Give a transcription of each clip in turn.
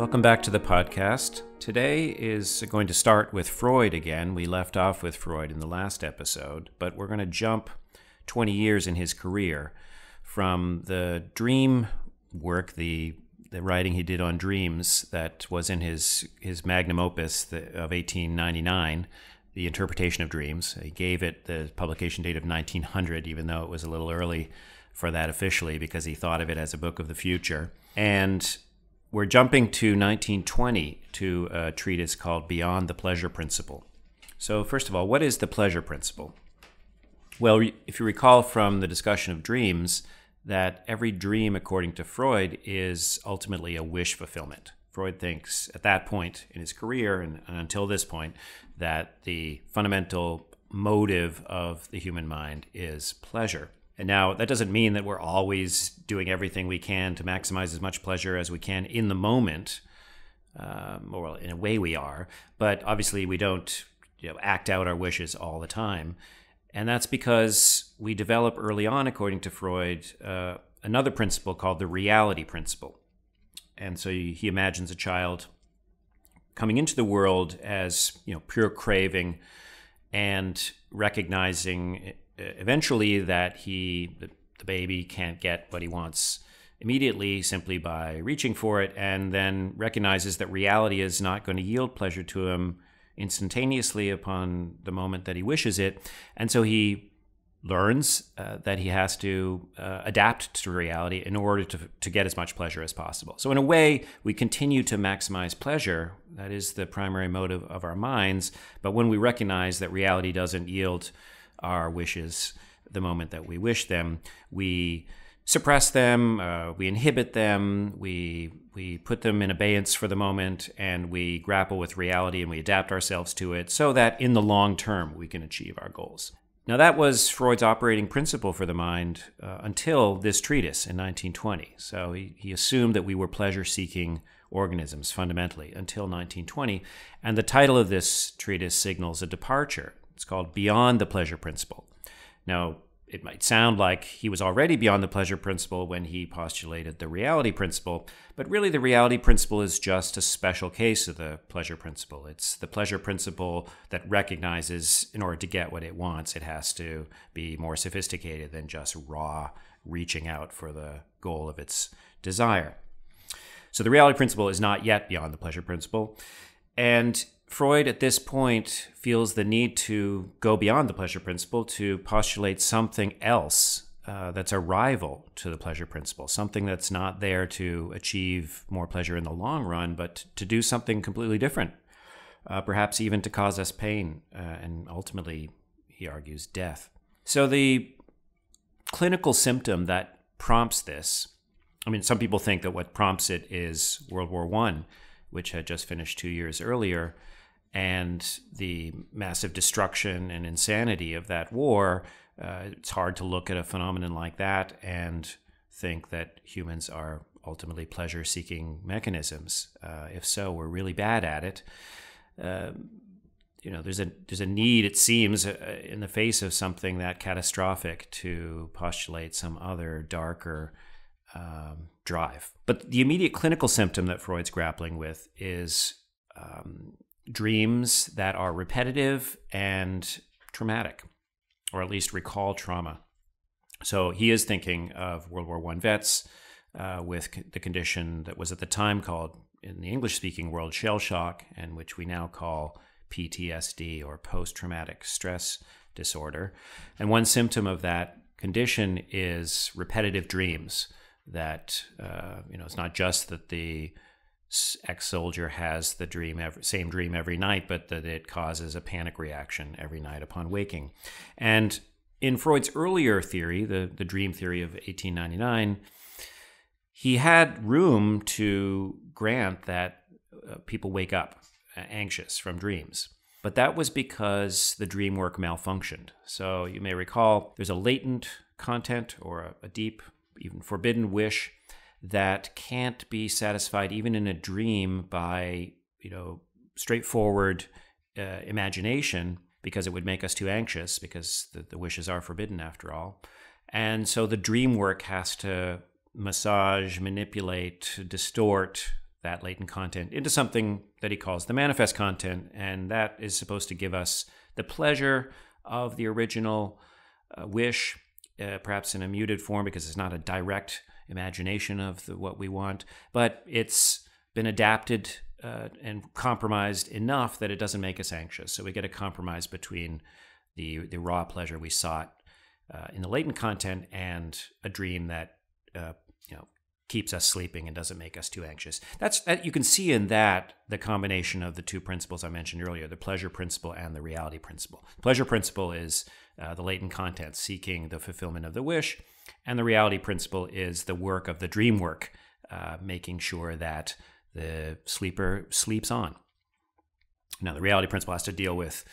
Welcome back to the podcast. Today is going to start with Freud again. We left off with Freud in the last episode, but we're going to jump 20 years in his career from the dream work, the writing he did on dreams that was in his magnum opus of 1899, The Interpretation of Dreams. He gave it the publication date of 1900, even though it was a little early for that officially because he thought of it as a book of the future. And we're jumping to 1920 to a treatise called Beyond the Pleasure Principle. So first of all, what is the pleasure principle? Well, if you recall from the discussion of dreams, that every dream, according to Freud, is ultimately a wish fulfillment. Freud thinks at that point in his career and until this point that the fundamental motive of the human mind is pleasure. And now that doesn't mean that we're always doing everything we can to maximize as much pleasure as we can in the moment, or in a way we are, but obviously we don't act out our wishes all the time. And that's because we develop early on, according to Freud, another principle called the reality principle. And so he imagines a child coming into the world as pure craving and recognizing eventually that the baby can't get what he wants immediately simply by reaching for it, and then recognizes that reality is not going to yield pleasure to him instantaneously upon the moment that he wishes it. And so he learns that he has to adapt to reality in order to get as much pleasure as possible. So in a way, we continue to maximize pleasure. That is the primary motive of our minds. But when we recognize that reality doesn't yield our wishes the moment that we wish them, we suppress them, we inhibit them, we put them in abeyance for the moment, and we grapple with reality and we adapt ourselves to it so that in the long term we can achieve our goals. Now that was Freud's operating principle for the mind until this treatise in 1920. So he assumed that we were pleasure-seeking organisms fundamentally until 1920, and the title of this treatise signals a departure. It's called Beyond the Pleasure Principle. Now, it might sound like he was already beyond the pleasure principle when he postulated the reality principle, but really the reality principle is just a special case of the pleasure principle. It's the pleasure principle that recognizes in order to get what it wants, it has to be more sophisticated than just raw reaching out for the goal of its desire. So the reality principle is not yet beyond the pleasure principle, and Freud at this point feels the need to go beyond the pleasure principle to postulate something else that's a rival to the pleasure principle, something that's not there to achieve more pleasure in the long run, but to do something completely different, perhaps even to cause us pain, and ultimately, he argues, death. So the clinical symptom that prompts this, some people think that what prompts it is World War I, which had just finished 2 years earlier, and the massive destruction and insanity of that war. It's hard to look at a phenomenon like that and think that humans are ultimately pleasure-seeking mechanisms. If so, we're really bad at it. There's a need, it seems, in the face of something that catastrophic to postulate some other darker drive. But the immediate clinical symptom that Freud's grappling with is dreams that are repetitive and traumatic, or at least recall trauma. So he is thinking of World War I vets with the condition that was at the time called, in the English-speaking world, shell shock, and which we now call PTSD, or post-traumatic stress disorder. And one symptom of that condition is repetitive dreams. That it's not just that the ex-soldier has the same dream every night, but that it causes a panic reaction every night upon waking. And in Freud's earlier theory, the dream theory of 1899, he had room to grant that people wake up anxious from dreams. But that was because the dream work malfunctioned. So you may recall there's a latent content or a deep, even forbidden wish that can't be satisfied even in a dream by, straightforward imagination, because it would make us too anxious, because the wishes are forbidden after all. And so the dream work has to massage, manipulate, distort that latent content into something that he calls the manifest content, and that is supposed to give us the pleasure of the original wish, perhaps in a muted form because it's not a direct imagination of what we want, but it's been adapted and compromised enough that it doesn't make us anxious. So we get a compromise between the raw pleasure we sought in the latent content and a dream that keeps us sleeping and doesn't make us too anxious. That you can see in that the combination of the two principles I mentioned earlier, the pleasure principle and the reality principle. Pleasure principle is the latent content, seeking the fulfillment of the wish, and the reality principle is the work of the dream work, making sure that the sleeper sleeps on. Now, the reality principle has to deal with,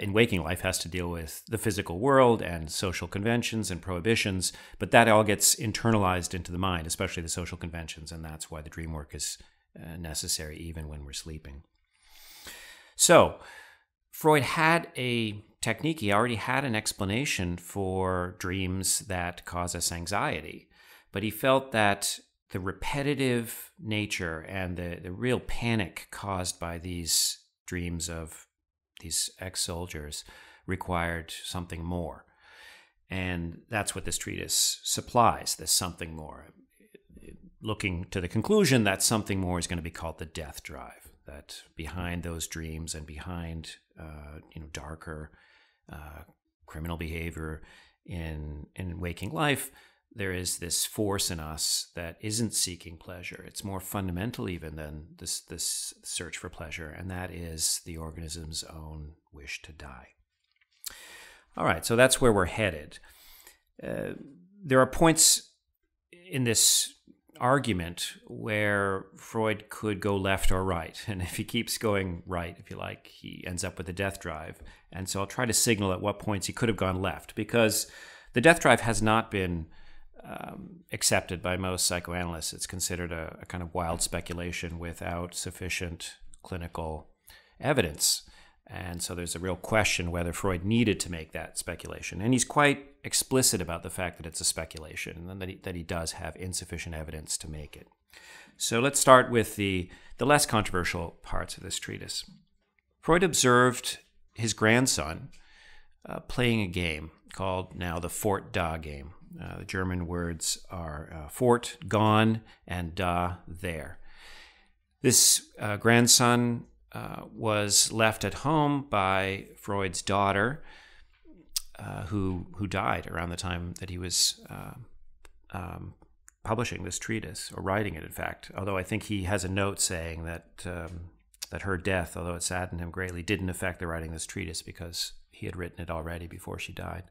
in waking life, has to deal with the physical world and social conventions and prohibitions, but that all gets internalized into the mind, especially the social conventions, and that's why the dream work is necessary even when we're sleeping. So, Freud had a technique, he already had an explanation for dreams that cause us anxiety, but he felt that the repetitive nature and the real panic caused by these dreams of these ex-soldiers required something more. And that's what this treatise supplies, this something more. Looking to the conclusion that something more is going to be called the death drive, that behind those dreams and behind darker criminal behavior in waking life, there is this force in us that isn't seeking pleasure. It's more fundamental even than this search for pleasure, and that is the organism's own wish to die. All right, so that's where we're headed. There are points in this argument where Freud could go left or right, and if he keeps going right, if you like, he ends up with the death drive. And so I'll try to signal at what points he could have gone left, because the death drive has not been accepted by most psychoanalysts. It's considered a kind of wild speculation without sufficient clinical evidence. And so there's a real question whether Freud needed to make that speculation. And he's quite explicit about the fact that it's a speculation and that he does have insufficient evidence to make it. So let's start with the less controversial parts of this treatise. Freud observed his grandson playing a game called now the Fort Da game. The German words are Fort, gone, and Da, there. This grandson was left at home by Freud's daughter, who died around the time that he was publishing this treatise, or writing it, in fact. Although I think he has a note saying that her death, although it saddened him greatly, didn't affect the writing of this treatise because he had written it already before she died.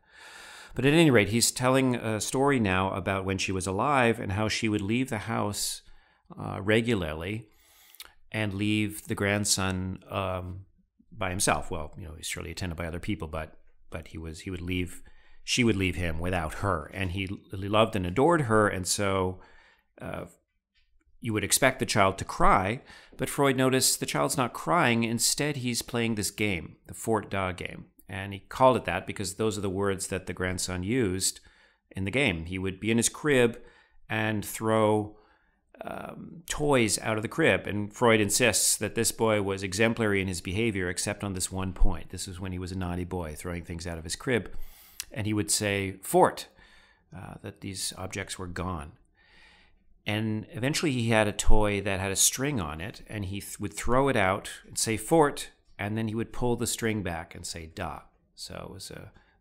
But at any rate, he's telling a story now about when she was alive and how she would leave the house regularly and leave the grandson by himself. Well, he's surely attended by other people, but she would leave him without her. And he loved and adored her, and so you would expect the child to cry, but Freud noticed the child's not crying. Instead, he's playing this game, the Fort Da game. And he called it that because those are the words that the grandson used in the game. He would be in his crib and throw toys out of the crib. And Freud insists that this boy was exemplary in his behavior, except on this one point. This was when he was a naughty boy, throwing things out of his crib. And he would say, Fort, that these objects were gone. And eventually he had a toy that had a string on it, and he would throw it out and say, Fort, and then he would pull the string back and say, Da. So it was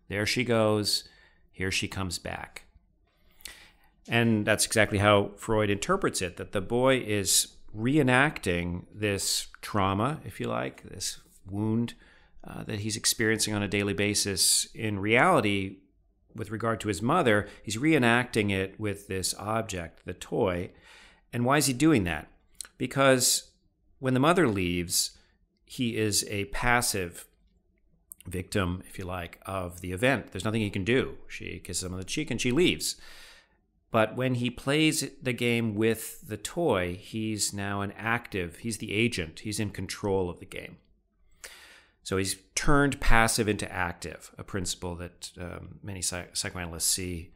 there she goes, here she comes back. And that's exactly how Freud interprets it, that the boy is reenacting this trauma, if you like, this wound that he's experiencing on a daily basis. In reality, with regard to his mother, he's reenacting it with this object, the toy. And why is he doing that? Because when the mother leaves, he is a passive victim, if you like, of the event. There's nothing he can do. She kisses him on the cheek and she leaves. But when he plays the game with the toy, he's now he's the agent. He's in control of the game. So he's turned passive into active, a principle that many psychoanalysts see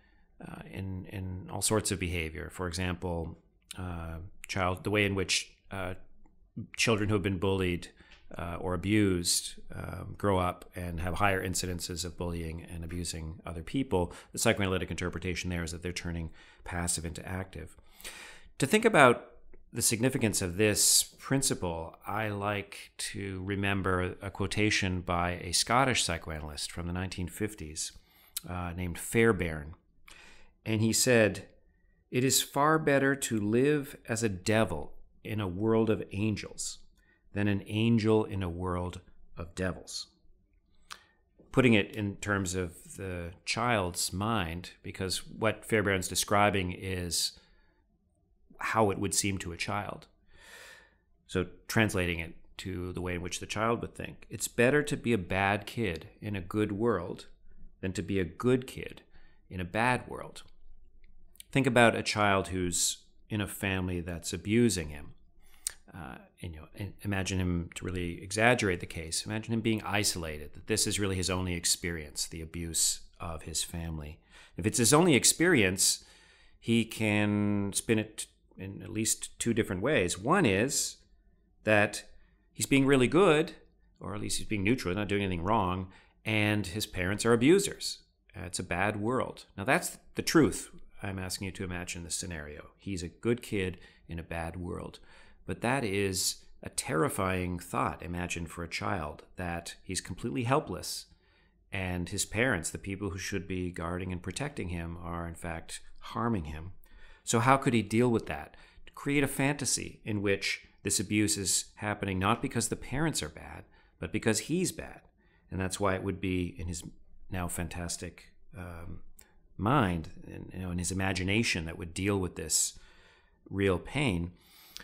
in all sorts of behavior. For example, the way in which children who have been bullied or abused grow up and have higher incidences of bullying and abusing other people, the psychoanalytic interpretation there is that they're turning passive into active. To think about the significance of this principle, I like to remember a quotation by a Scottish psychoanalyst from the 1950s named Fairbairn. And he said, "It is far better to live as a devil in a world of angels than an angel in a world of devils." Putting it in terms of the child's mind, because what Fairbairn's describing is how it would seem to a child. So translating it to the way in which the child would think, it's better to be a bad kid in a good world than to be a good kid in a bad world. Think about a child who's in a family that's abusing him. And imagine him, to really exaggerate the case, imagine him being isolated, that this is really his only experience, the abuse of his family. If it's his only experience, he can spin it in at least two different ways. One is that he's being really good, or at least he's being neutral, not doing anything wrong, and his parents are abusers. It's a bad world. Now that's the truth. I'm asking you to imagine this scenario. He's a good kid in a bad world. But that is a terrifying thought, imagine, for a child, that he's completely helpless and his parents, the people who should be guarding and protecting him, are in fact harming him. So how could he deal with that? To create a fantasy in which this abuse is happening not because the parents are bad, but because he's bad. And that's why it would be in his now fantastic mind, in his imagination that would deal with this real pain.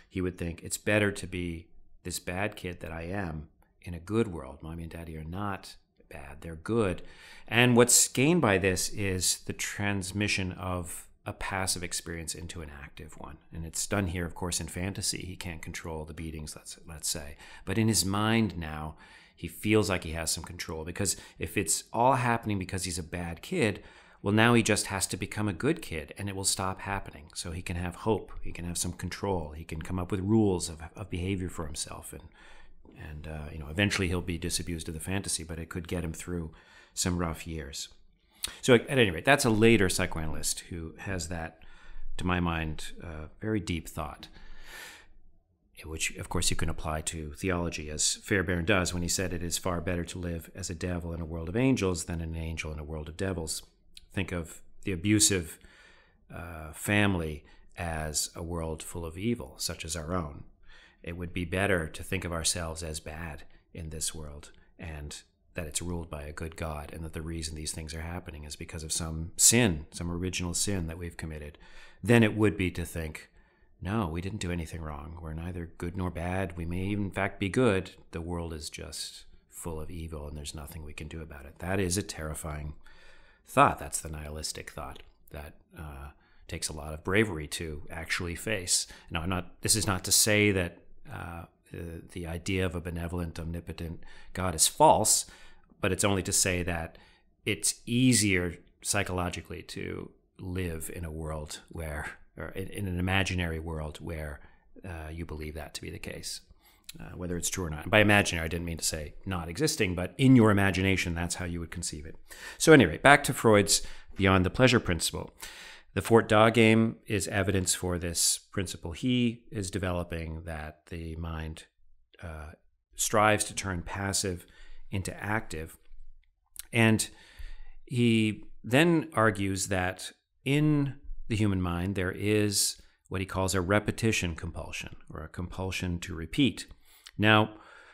He would think, it's better to be this bad kid that I am in a good world. Mommy and Daddy are not bad, they're good. And what's gained by this is the transmission of a passive experience into an active one. And it's done here, of course, in fantasy. He can't control the beatings, let's say. But in his mind now, he feels like he has some control, because if it's all happening because he's a bad kid, well, now he just has to become a good kid, and it will stop happening. So he can have hope, he can have some control, he can come up with rules of behavior for himself, and eventually he'll be disabused of the fantasy, but it could get him through some rough years. So at any rate, that's a later psychoanalyst who has that, to my mind, very deep thought, which, of course, you can apply to theology, as Fairbairn does when he said it is far better to live as a devil in a world of angels than an angel in a world of devils. Think of the abusive family as a world full of evil, such as our own. It would be better to think of ourselves as bad in this world, and that it's ruled by a good God, and that the reason these things are happening is because of some sin, some original sin that we've committed, than it would be to think, no, we didn't do anything wrong. We're neither good nor bad. We may even, in fact, be good. The world is just full of evil, and there's nothing we can do about it. That is a terrifying thought. That's the nihilistic thought that takes a lot of bravery to actually face. Now, this is not to say that the idea of a benevolent, omnipotent God is false, but it's only to say that it's easier psychologically to live in a world where, or in an imaginary world where you believe that to be the case, whether it's true or not. And by imaginary, I didn't mean to say not existing, but in your imagination, that's how you would conceive it. So anyway, back to Freud's Beyond the Pleasure principle. The Fort Da game is evidence for this principle. He is developing that the mind strives to turn passive into active. And he then argues that in the human mind, there is what he calls a repetition compulsion, or a compulsion to repeat. Now,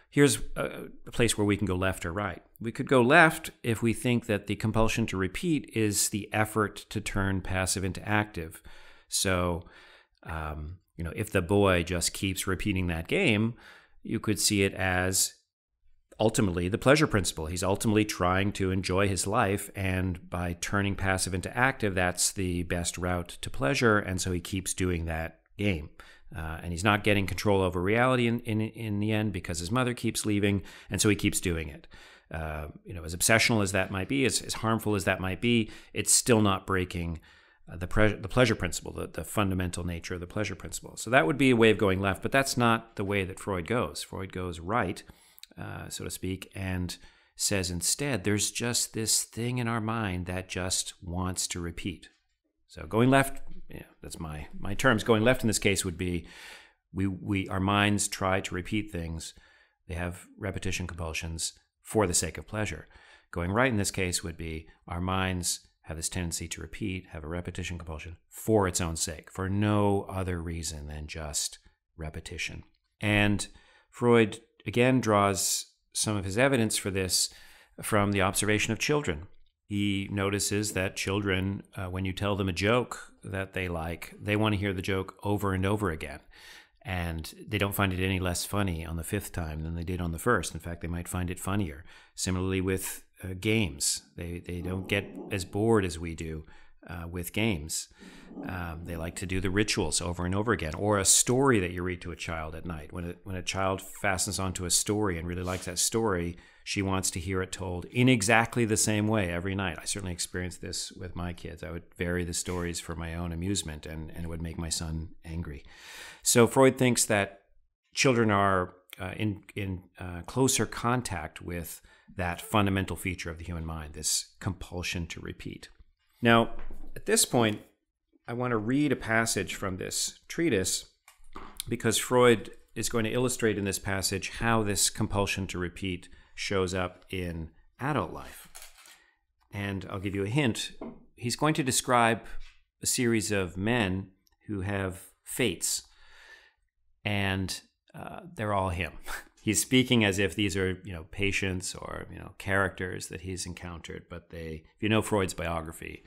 here's a place where we can go left or right. We could go left if we think that the compulsion to repeat is the effort to turn passive into active. So, if the boy just keeps repeating that game, you could see it as ultimately the pleasure principle. He's ultimately trying to enjoy his life, and by turning passive into active, that's the best route to pleasure, and so he keeps doing that game. And he's not getting control over reality in the end, because his mother keeps leaving, and so he keeps doing it. As obsessional as that might be, as harmful as that might be, it's still not breaking the pleasure principle, the fundamental nature of the pleasure principle. So that would be a way of going left, but that's not the way that Freud goes. Freud goes right, so to speak, and says instead there's just this thing in our mind that just wants to repeat. So going left, that's my terms. Going left in this case would be our minds try to repeat things. They have repetition compulsions for the sake of pleasure. Going right in this case would be our minds have this tendency to repeat, have a repetition compulsion for its own sake, for no other reason than just repetition. And Freud, again, draws some of his evidence for this from the observation of children. He notices that children, when you tell them a joke that they like, they want to hear the joke over and over again. And they don't find it any less funny on the fifth time than they did on the first. In fact, they might find it funnier. Similarly with games. They don't get as bored as we do with games. They like to do the rituals over and over again. Or a story that you read to a child at night. When a child fastens onto a story and really likes that story, she wants to hear it told in exactly the same way every night. I certainly experienced this with my kids. I would vary the stories for my own amusement, and it would make my son angry. So Freud thinks that children are in closer contact with that fundamental feature of the human mind, this compulsion to repeat. Now, at this point, I want to read a passage from this treatise because Freud is going to illustrate in this passage how this compulsion to repeat shows up in adult life. And I'll give you a hint. He's going to describe a series of men who have fates, and they're all him. He's speaking as if these are, patients or, characters that he's encountered. But if you know Freud's biography,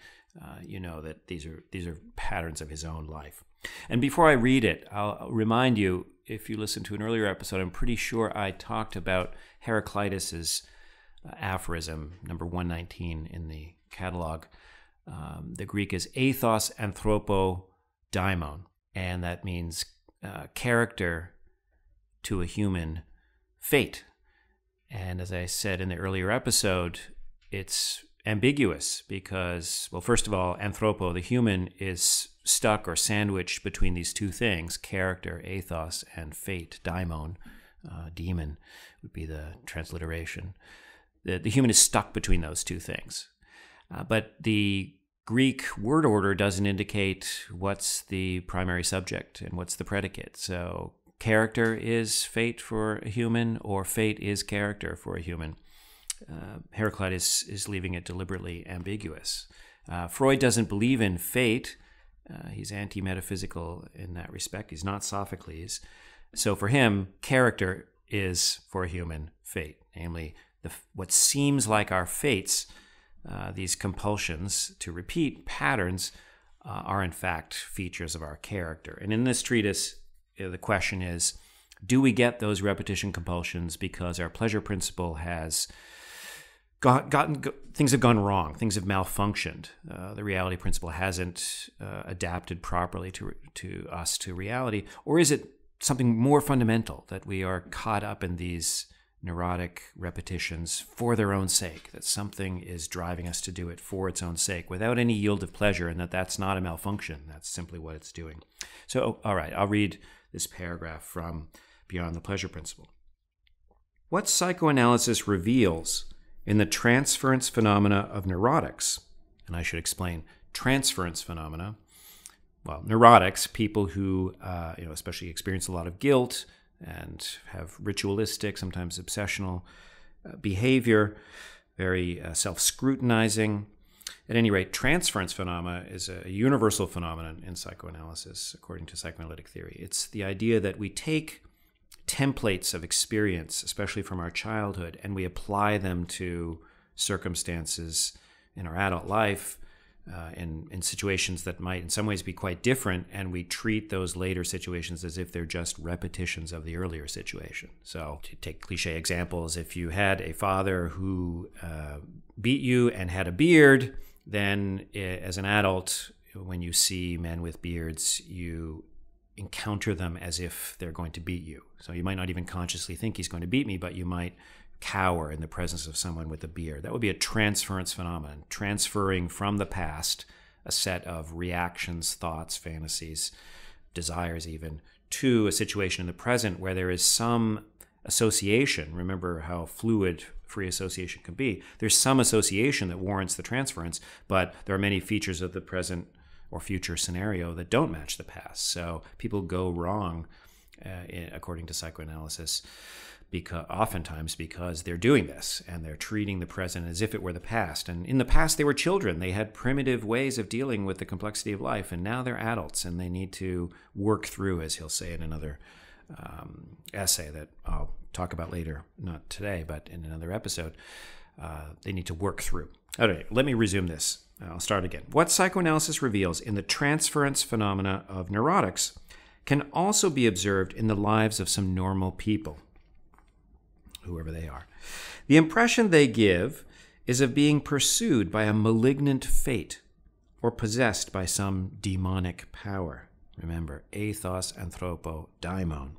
you know that these are patterns of his own life. And before I read it, I'll remind you, if you listen to an earlier episode, I'm pretty sure I talked about Heraclitus's aphorism, number 119 in the catalog. The Greek is ethos anthropo daimon, and that means character to a human fate. And as I said in the earlier episode, it's ambiguous because, well, first of all, anthropo, the human, is stuck or sandwiched between these two things, character, ethos, and fate, daimon, demon would be the transliteration. The human is stuck between those two things. But the Greek word order doesn't indicate what's the primary subject and what's the predicate. So character is fate for a human, or fate is character for a human. Heraclitus is leaving it deliberately ambiguous. Freud doesn't believe in fate. He's anti-metaphysical in that respect. He's not Sophocles. So for him, character is for a human fate, namely what seems like our fates, these compulsions to repeat patterns, are in fact features of our character. And in this treatise, the question is, do we get those repetition compulsions because our pleasure principle has things have gone wrong, things have malfunctioned, the reality principle hasn't adapted properly to us, to reality, or is it something more fundamental, that we are caught up in these neurotic repetitions for their own sake, that something is driving us to do it for its own sake without any yield of pleasure, and that's not a malfunction, that's simply what it's doing. So, all right, I'll read this paragraph from Beyond the Pleasure Principle. What psychoanalysis reveals in the transference phenomena of neurotics, and I should explain transference phenomena, well, neurotics, people who, especially experience a lot of guilt and have ritualistic, sometimes obsessional behavior, very self-scrutinizing. At any rate, transference phenomena is a universal phenomenon in psychoanalysis, according to psychoanalytic theory. It's the idea that we take templates of experience, especially from our childhood, and we apply them to circumstances in our adult life, in situations that might in some ways be quite different, and we treat those later situations as if they're just repetitions of the earlier situation. So to take cliche examples, if you had a father who beat you and had a beard, then as an adult, when you see men with beards, you encounter them as if they're going to beat you. So you might not even consciously think he's going to beat me, but you might cower in the presence of someone with a beard. That would be a transference phenomenon, transferring from the past a set of reactions, thoughts, fantasies, desires even, to a situation in the present where there is some association. Remember how fluid free association can be. There's some association that warrants the transference, but there are many features of the present or future scenario that don't match the past. So people go wrong, according to psychoanalysis, oftentimes because they're doing this and they're treating the present as if it were the past. And in the past, they were children. They had primitive ways of dealing with the complexity of life, and now they're adults and they need to work through, as he'll say in another essay that I'll talk about later, not today, but in another episode. They need to work through. Okay, let me resume this. I'll start again. What psychoanalysis reveals in the transference phenomena of neurotics can also be observed in the lives of some normal people, whoever they are. The impression they give is of being pursued by a malignant fate or possessed by some demonic power. Remember, ethos, anthropo, daimon.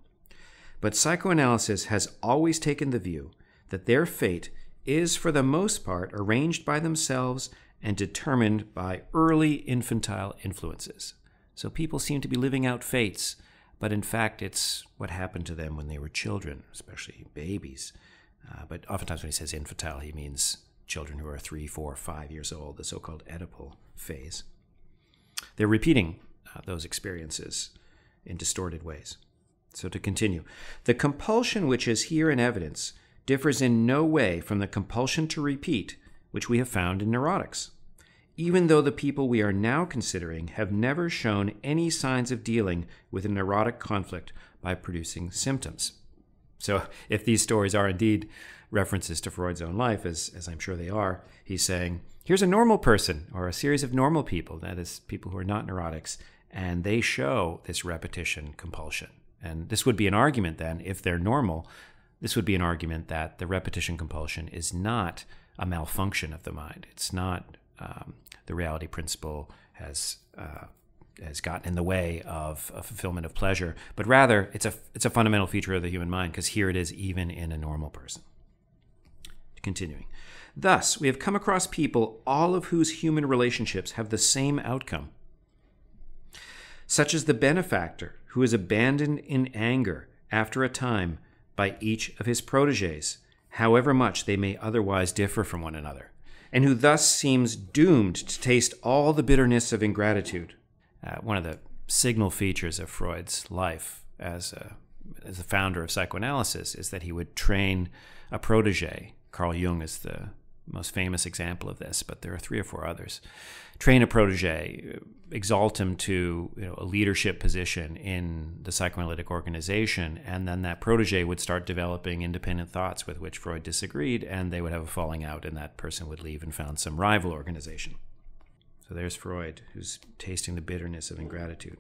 But psychoanalysis has always taken the view that their fate is for the most part arranged by themselves and determined by early infantile influences. So people seem to be living out fates, but in fact it's what happened to them when they were children, especially babies. But oftentimes when he says infantile, he means children who are 3, 4, 5 years old, the so-called Oedipal phase. They're repeating those experiences in distorted ways. So to continue, the compulsion which is here in evidence differs in no way from the compulsion to repeat which we have found in neurotics, even though the people we are now considering have never shown any signs of dealing with a neurotic conflict by producing symptoms. So if these stories are indeed references to Freud's own life, as I'm sure they are, he's saying, here's a normal person or a series of normal people, that is, people who are not neurotics, and they show this repetition compulsion. And this would be an argument then, if they're normal, this would be an argument that the repetition compulsion is not a malfunction of the mind. It's not the reality principle has gotten in the way of a fulfillment of pleasure, but rather it's a fundamental feature of the human mind, because here it is even in a normal person. Continuing. Thus, we have come across people all of whose human relationships have the same outcome, such as the benefactor who is abandoned in anger after a time by each of his protégés, however much they may otherwise differ from one another, and who thus seems doomed to taste all the bitterness of ingratitude. One of the signal features of Freud's life as a founder of psychoanalysis is that he would train a protégé. Carl Jung is the most famous example of this, but there are 3 or 4 others. Train a protégé, exalt him to a leadership position in the psychoanalytic organization, and then that protégé would start developing independent thoughts with which Freud disagreed, and they would have a falling out, and that person would leave and found some rival organization. So there's Freud, who's tasting the bitterness of ingratitude.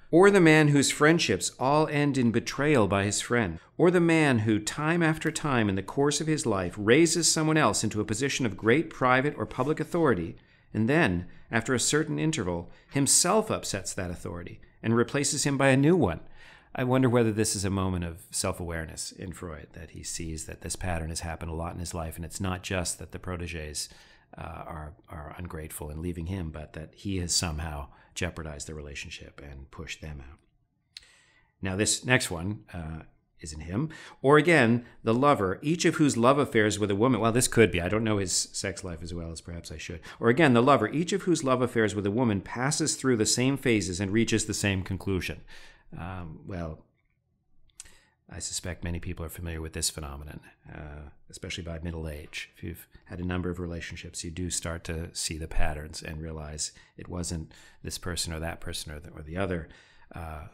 Or the man whose friendships all end in betrayal by his friend. Or the man who, time after time in the course of his life, raises someone else into a position of great private or public authority, and then, after a certain interval, himself upsets that authority and replaces him by a new one. I wonder whether this is a moment of self-awareness in Freud, that he sees that this pattern has happened a lot in his life, and it's not just that the protégés are ungrateful in leaving him, but that he has somehow jeopardized the relationship and pushed them out. Now this next one isn't him. Or again, the lover, each of whose love affairs with a woman, well, this could be, I don't know his sex life as well as perhaps I should. Or again, the lover, each of whose love affairs with a woman passes through the same phases and reaches the same conclusion. Well, I suspect many people are familiar with this phenomenon, especially by middle age. If you've had a number of relationships, you do start to see the patterns and realize it wasn't this person or that person or the other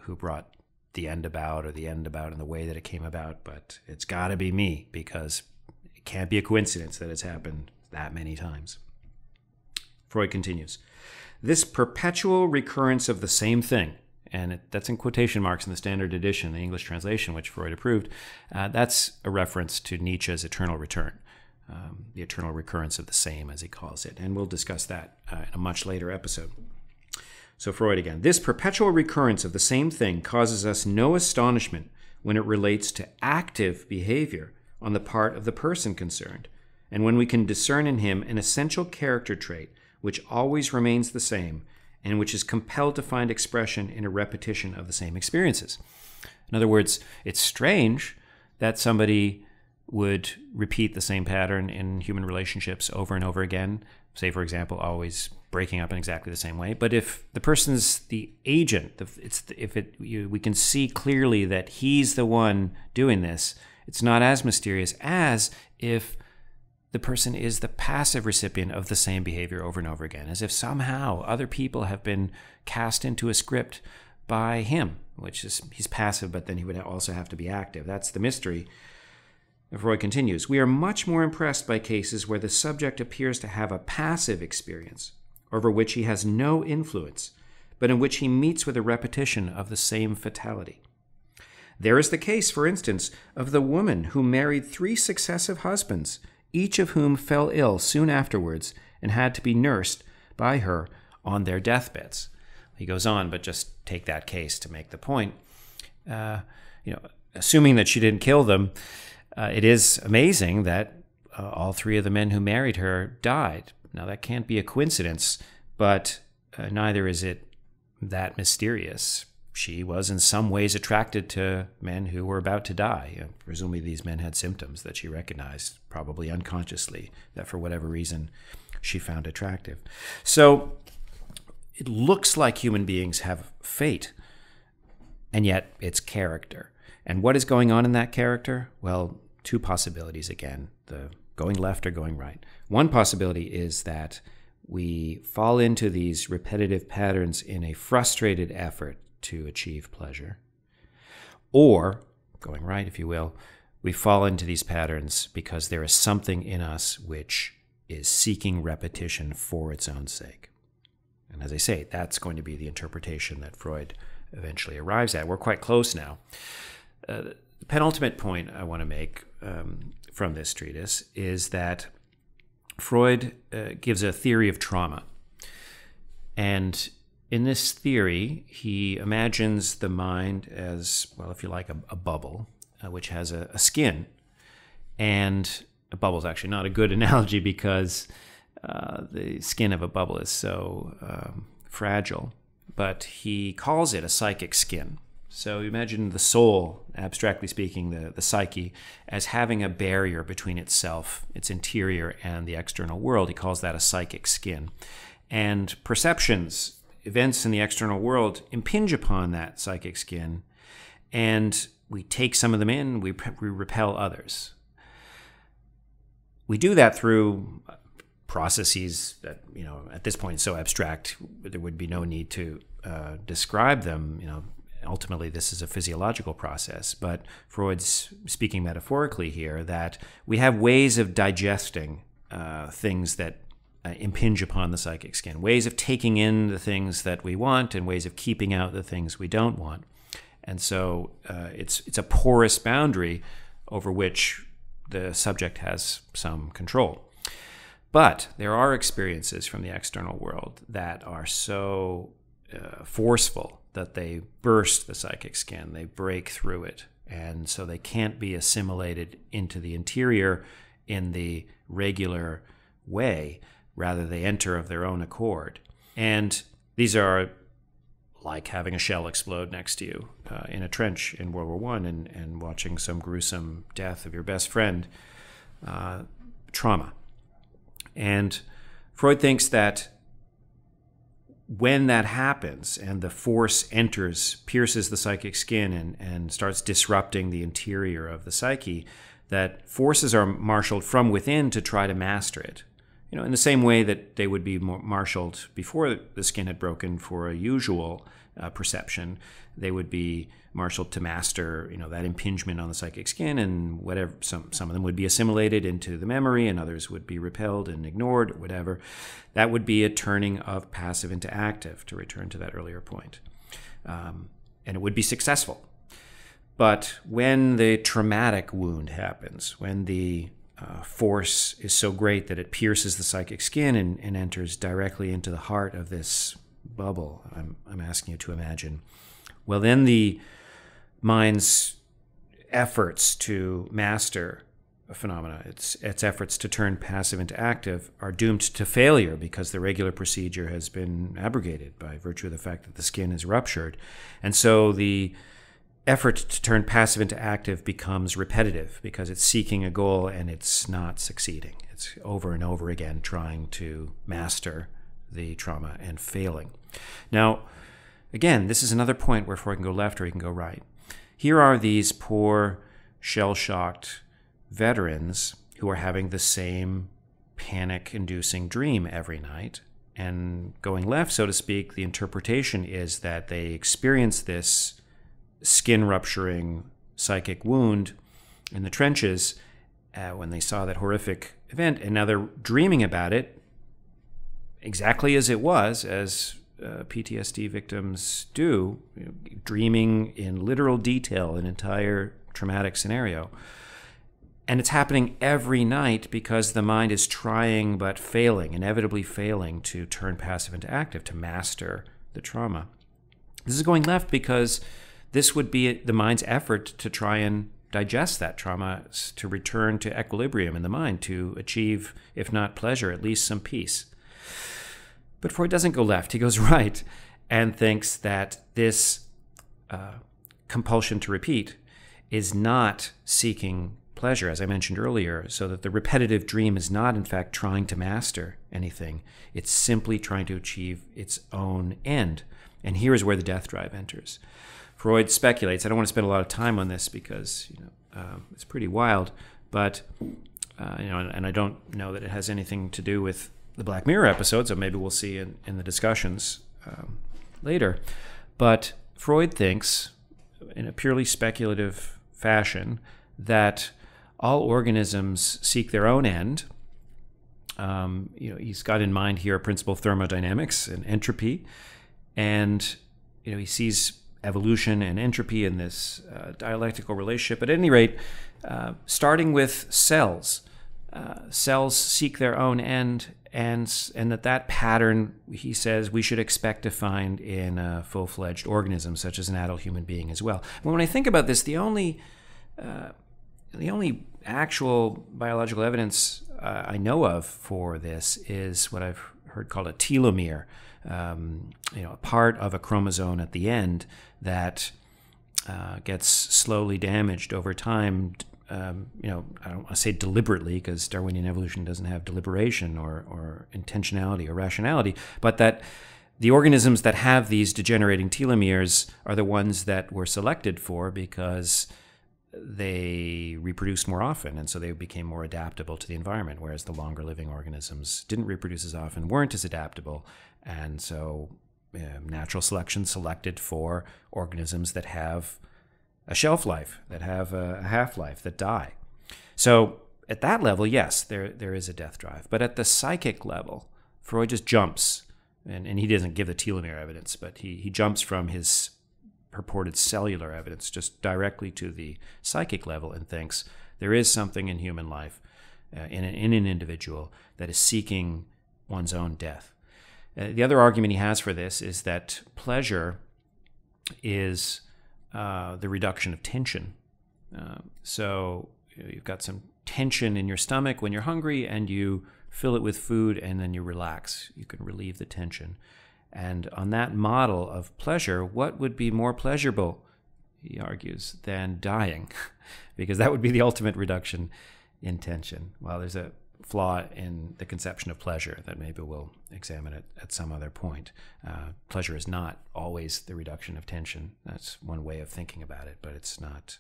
who brought the end about in the way that it came about, but it's got to be me, because it can't be a coincidence that it's happened that many times. Freud continues, this perpetual recurrence of the same thing, and that's in quotation marks in the Standard Edition, the English translation, which Freud approved. That's a reference to Nietzsche's eternal return, the eternal recurrence of the same, as he calls it. And we'll discuss that in a much later episode. So Freud again. This perpetual recurrence of the same thing causes us no astonishment when it relates to active behavior on the part of the person concerned, and when we can discern in him an essential character trait which always remains the same, and which is compelled to find expression in a repetition of the same experiences. In other words, it's strange that somebody would repeat the same pattern in human relationships over and over again, say, for example, always breaking up in exactly the same way. But if the person's the agent, we can see clearly that he's the one doing this, it's not as mysterious as if the person is the passive recipient of the same behavior over and over again, as if somehow other people have been cast into a script by him, which is he's passive, but then he would also have to be active. That's the mystery. Freud continues, we are much more impressed by cases where the subject appears to have a passive experience, over which he has no influence, but in which he meets with a repetition of the same fatality. There is the case, for instance, of the woman who married 3 successive husbands, each of whom fell ill soon afterwards and had to be nursed by her on their deathbeds. He goes on, but just take that case to make the point. Assuming that she didn't kill them, it is amazing that all 3 of the men who married her died. Now, that can't be a coincidence, but neither is it that mysterious. She was in some ways attracted to men who were about to die. Presumably these men had symptoms that she recognized, probably unconsciously, that for whatever reason she found attractive. So it looks like human beings have fate, and yet it's character. And what is going on in that character? Well, 2 possibilities again, the going left or going right. One possibility is that we fall into these repetitive patterns in a frustrated effort to achieve pleasure. Or, going right if you will, we fall into these patterns because there is something in us which is seeking repetition for its own sake. And as I say, that's going to be the interpretation that Freud eventually arrives at. We're quite close now. The penultimate point I want to make from this treatise is that Freud gives a theory of trauma. And in this theory, he imagines the mind as, well, if you like, a bubble, which has a skin. And a bubble is actually not a good analogy because the skin of a bubble is so fragile. But he calls it a psychic skin. So imagine the soul, abstractly speaking, the psyche, as having a barrier between itself, its interior, and the external world. He calls that a psychic skin. And perceptions, events in the external world, impinge upon that psychic skin, and we take some of them in, we repel others. We do that through processes that, at this point, so abstract, there would be no need to describe them. Ultimately, this is a physiological process, but Freud's speaking metaphorically here that we have ways of digesting things that impinge upon the psychic skin, ways of taking in the things that we want and ways of keeping out the things we don't want. And so it's a porous boundary over which the subject has some control. But there are experiences from the external world that are so forceful that they burst the psychic skin, they break through it, and so they can't be assimilated into the interior in the regular way. Rather, they enter of their own accord. And these are like having a shell explode next to you in a trench in World War I and watching some gruesome death of your best friend, trauma. And Freud thinks that when that happens and the force pierces the psychic skin and starts disrupting the interior of the psyche, that forces are marshaled from within to try to master it. In the same way that they would be marshaled before the skin had broken for a usual perception, they would be marshaled to master, that impingement on the psychic skin, and whatever. Some of them would be assimilated into the memory, and others would be repelled and ignored, or whatever. That would be a turning of passive into active, to return to that earlier point, and it would be successful. But when the traumatic wound happens, when the force is so great that it pierces the psychic skin and enters directly into the heart of this bubble I'm asking you to imagine, well, then the mind's efforts to master phenomena. Its efforts to turn passive into active are doomed to failure because the regular procedure has been abrogated by virtue of the fact that the skin is ruptured. And so the effort to turn passive into active becomes repetitive because it's seeking a goal and it's not succeeding. It's over and over again trying to master the trauma and failing. Now, again, this is another point where Freud can go left or he can go right. Here are these poor, shell-shocked veterans who are having the same panic-inducing dream every night. And going left, so to speak, the interpretation is that they experience this skin-rupturing psychic wound in the trenches when they saw that horrific event, and now they're dreaming about it exactly as it was, as PTSD victims do, dreaming in literal detail an entire traumatic scenario. And it's happening every night because the mind is trying but failing, inevitably failing to turn passive into active, to master the trauma. This is going left because this would be the mind's effort to try and digest that trauma, to return to equilibrium in the mind, to achieve, if not pleasure, at least some peace. But Freud doesn't go left, he goes right, and thinks that this compulsion to repeat is not seeking pleasure, as I mentioned earlier, so that the repetitive dream is not, in fact, trying to master anything. It's simply trying to achieve its own end. And here is where the death drive enters. Freud speculates, I don't want to spend a lot of time on this because it's pretty wild, but and I don't know that it has anything to do with the Black Mirror episode, so maybe we'll see in the discussions later. But Freud thinks, in a purely speculative fashion, that all organisms seek their own end. He's got in mind here a principle of thermodynamics and entropy, and he sees evolution and entropy in this dialectical relationship. But at any rate, starting with cells, cells seek their own end, and that pattern, he says, we should expect to find in a full-fledged organism, such as an adult human being as well. When I think about this, the only actual biological evidence I know of for this is what I've heard called a telomere, a part of a chromosome at the end that gets slowly damaged over time. I don't want to say deliberately, because Darwinian evolution doesn't have deliberation or intentionality or rationality, but that the organisms that have these degenerating telomeres are the ones that were selected for because they reproduce more often, and so they became more adaptable to the environment, whereas the longer living organisms didn't reproduce as often, weren't as adaptable, and so natural selection selected for organisms that have a shelf life, that have a half-life, that die. So at that level, yes, there is a death drive. But at the psychic level, Freud just jumps, and he doesn't give the telomere evidence, but he jumps from his purported cellular evidence just directly to the psychic level and thinks there is something in human life, in an individual, that is seeking one's own death. The other argument he has for this is that pleasure is the reduction of tension. So you've got some tension in your stomach when you're hungry, and you fill it with food, and then you relax. You can relieve the tension. And on that model of pleasure, what would be more pleasurable, he argues, than dying? Because that would be the ultimate reduction in tension. Well, there's a flaw in the conception of pleasure that maybe we'll examine it at some other point. Pleasure is not always the reduction of tension. That's one way of thinking about it, but it's not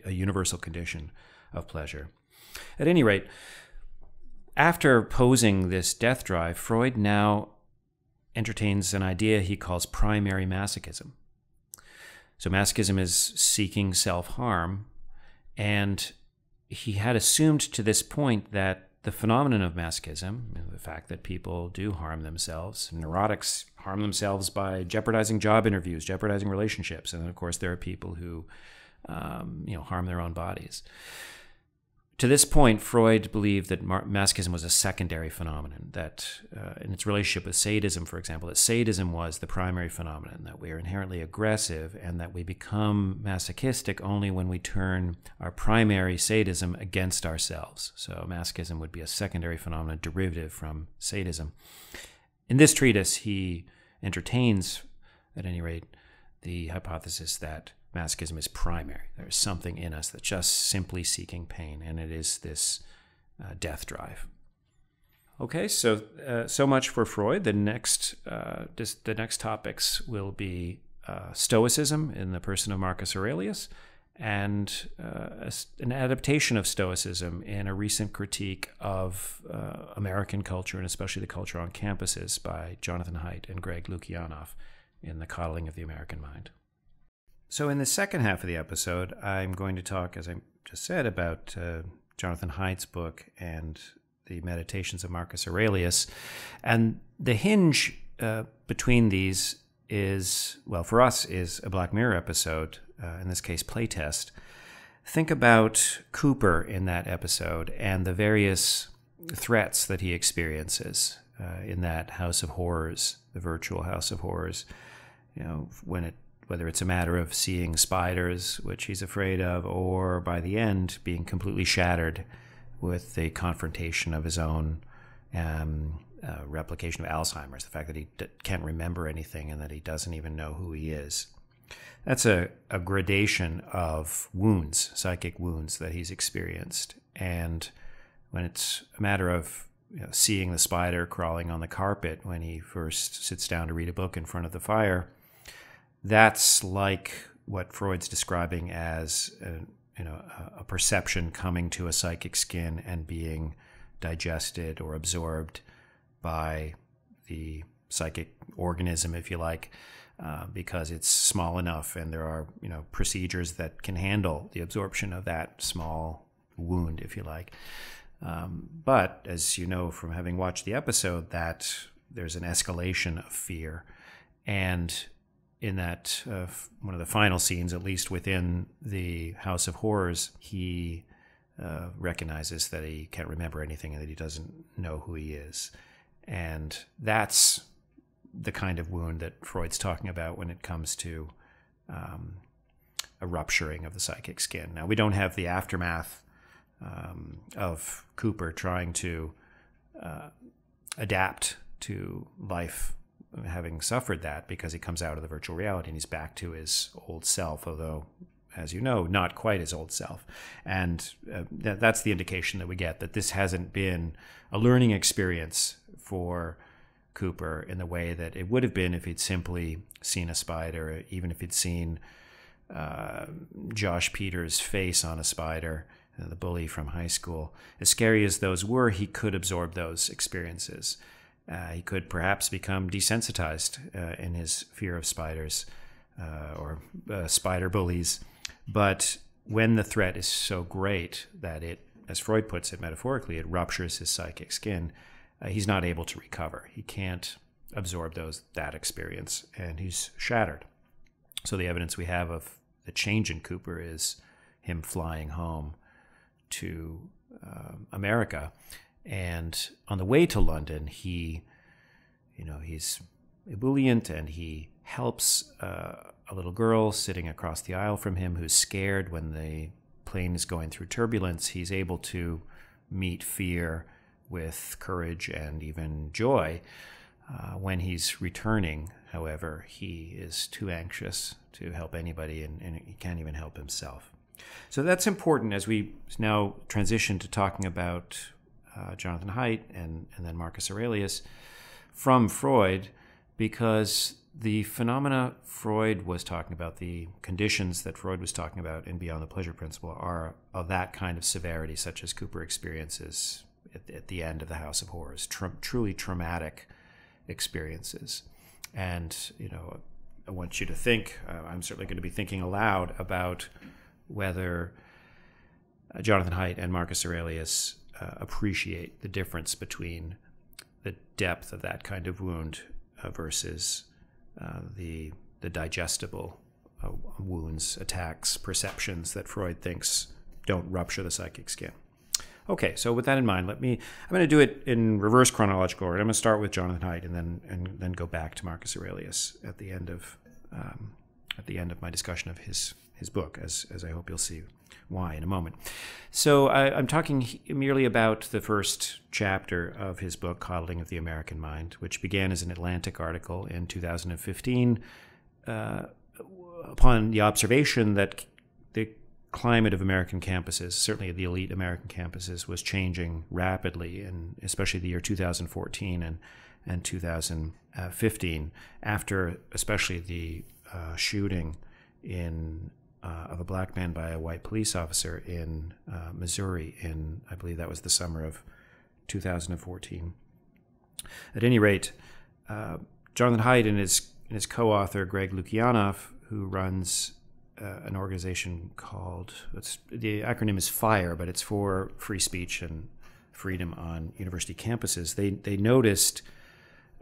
a universal condition of pleasure. At any rate, after posing this death drive, Freud now entertains an idea he calls primary masochism. So masochism is seeking self-harm, and he had assumed to this point that the phenomenon of masochism, the fact that people do harm themselves, neurotics harm themselves by jeopardizing job interviews, jeopardizing relationships, and then of course there are people who harm their own bodies. To this point, Freud believed that masochism was a secondary phenomenon, that in its relationship with sadism, for example, that sadism was the primary phenomenon, that we are inherently aggressive, and that we become masochistic only when we turn our primary sadism against ourselves. So masochism would be a secondary phenomenon derivative from sadism. In this treatise, he entertains, at any rate, the hypothesis that masochism is primary. There's something in us that's just simply seeking pain, and it is this death drive. Okay, so much for Freud. The next topics will be Stoicism in the person of Marcus Aurelius, and an adaptation of Stoicism in a recent critique of American culture, and especially the culture on campuses, by Jonathan Haidt and Greg Lukianoff in The Coddling of the American Mind. So in the second half of the episode, I'm going to talk, as I just said, about Jonathan Haidt's book and the Meditations of Marcus Aurelius. And the hinge between these is, well, for us, is a Black Mirror episode, in this case, Playtest. Think about Cooper in that episode and the various threats that he experiences in that House of Horrors, the virtual House of Horrors. You know, whether it's a matter of seeing spiders, which he's afraid of, or by the end being completely shattered with the confrontation of his own replication of Alzheimer's, the fact that he can't remember anything and that he doesn't even know who he is. That's a gradation of wounds, psychic wounds that he's experienced. And when it's a matter of seeing the spider crawling on the carpet when he first sits down to read a book in front of the fire, that's like what Freud's describing as a perception coming to a psychic skin and being digested or absorbed by the psychic organism, if you like, because it's small enough and there are procedures that can handle the absorption of that small wound, if you like. But as you know from having watched the episode, that there's an escalation of fear. And in that one of the final scenes, at least within the House of Horrors, he recognizes that he can't remember anything and that he doesn't know who he is. And that's the kind of wound that Freud's talking about when it comes to a rupturing of the psychic skin. Now, we don't have the aftermath of Cooper trying to adapt to life, having suffered that, because he comes out of the virtual reality and he's back to his old self, although, as you know, not quite his old self. And that's the indication that we get, that this hasn't been a learning experience for Cooper in the way that it would have been if he'd simply seen a spider, even if he'd seen Josh Peters' face on a spider, the bully from high school. As scary as those were, he could absorb those experiences. He could perhaps become desensitized in his fear of spiders or spider bullies. But when the threat is so great that it, as Freud puts it metaphorically, it ruptures his psychic skin, he's not able to recover. He can't absorb that experience, and he's shattered. So the evidence we have of the change in Cooper is him flying home to America. And on the way to London, he's ebullient, and he helps a little girl sitting across the aisle from him who's scared when the plane is going through turbulence. He's able to meet fear with courage and even joy. When he's returning, however, he is too anxious to help anybody, and he can't even help himself. So that's important as we now transition to talking about Jonathan Haidt and then Marcus Aurelius from Freud, because the phenomena Freud was talking about, the conditions that Freud was talking about in Beyond the Pleasure Principle, are of that kind of severity, such as Cooper experiences at the end of the House of Horrors, truly traumatic experiences. And, I want you to think, I'm certainly going to be thinking aloud about whether Jonathan Haidt and Marcus Aurelius appreciate the difference between the depth of that kind of wound versus the digestible wounds, attacks, perceptions that Freud thinks don't rupture the psychic skin. Okay, so with that in mind, I'm going to do it in reverse chronological order. I'm going to start with Jonathan Haidt and then go back to Marcus Aurelius at the end of my discussion of his book, as I hope you'll see why in a moment. So I'm talking merely about the first chapter of his book, Coddling of the American Mind, which began as an Atlantic article in 2015 upon the observation that the climate of American campuses, certainly the elite American campuses, was changing rapidly, and especially the year 2014 and 2015, after especially the shooting of a black man by a white police officer in Missouri I believe that was the summer of 2014. At any rate, Jonathan Haidt and his co-author Greg Lukianoff, who runs an organization called, the acronym is FIRE, but it's for free speech and freedom on university campuses. They noticed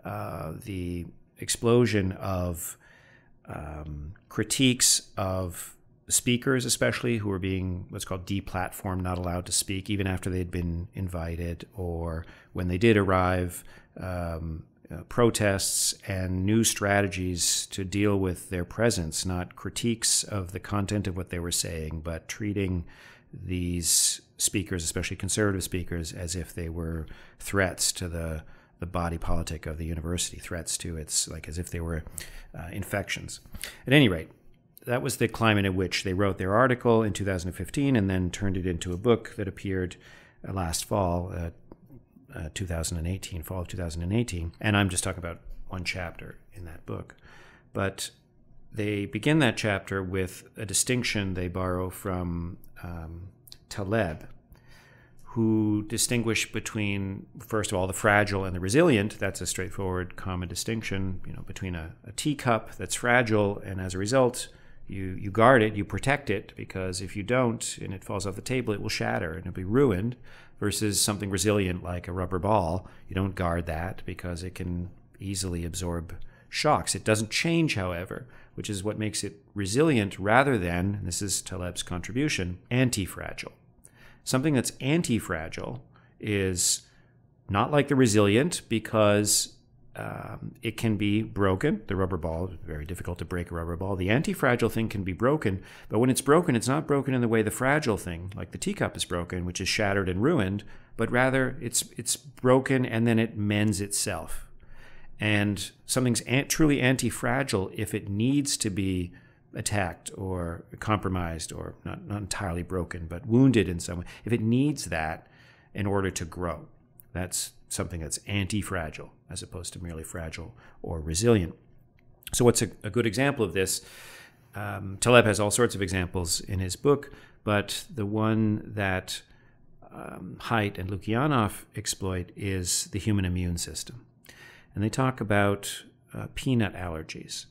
the explosion of critiques of speakers, especially, who were being what's called deplatformed, not allowed to speak, even after they'd been invited, or when they did arrive, protests and new strategies to deal with their presence, not critiques of the content of what they were saying, but treating these speakers, especially conservative speakers, as if they were threats to the body politic of the university, threats to its, like as if they were infections. At any rate, that was the climate in which they wrote their article in 2015 and then turned it into a book that appeared last fall, 2018, fall of 2018. And I'm just talking about one chapter in that book. But they begin that chapter with a distinction they borrow from Taleb, who distinguished between, first of all, the fragile and the resilient. That's a straightforward common distinction, between a teacup that's fragile, and as a result, you guard it, you protect it, because if you don't and it falls off the table, it will shatter and it'll be ruined, versus something resilient like a rubber ball. You don't guard that because it can easily absorb shocks. It doesn't change, however, which is what makes it resilient rather than, and this is Taleb's contribution, anti-fragile. Something that's anti-fragile is not like the resilient because it can be broken. The rubber ball, very difficult to break a rubber ball. The anti-fragile thing can be broken, but when it's broken, it's not broken in the way the fragile thing, like the teacup, is broken, which is shattered and ruined, but rather it's broken and then it mends itself. And something's truly anti-fragile if it needs to be attacked or compromised, or not entirely broken, but wounded in some way. If it needs that in order to grow, that's something that's anti-fragile as opposed to merely fragile or resilient. So what's a good example of this? Taleb has all sorts of examples in his book, but the one that Haidt and Lukianoff exploit is the human immune system. And they talk about peanut allergies,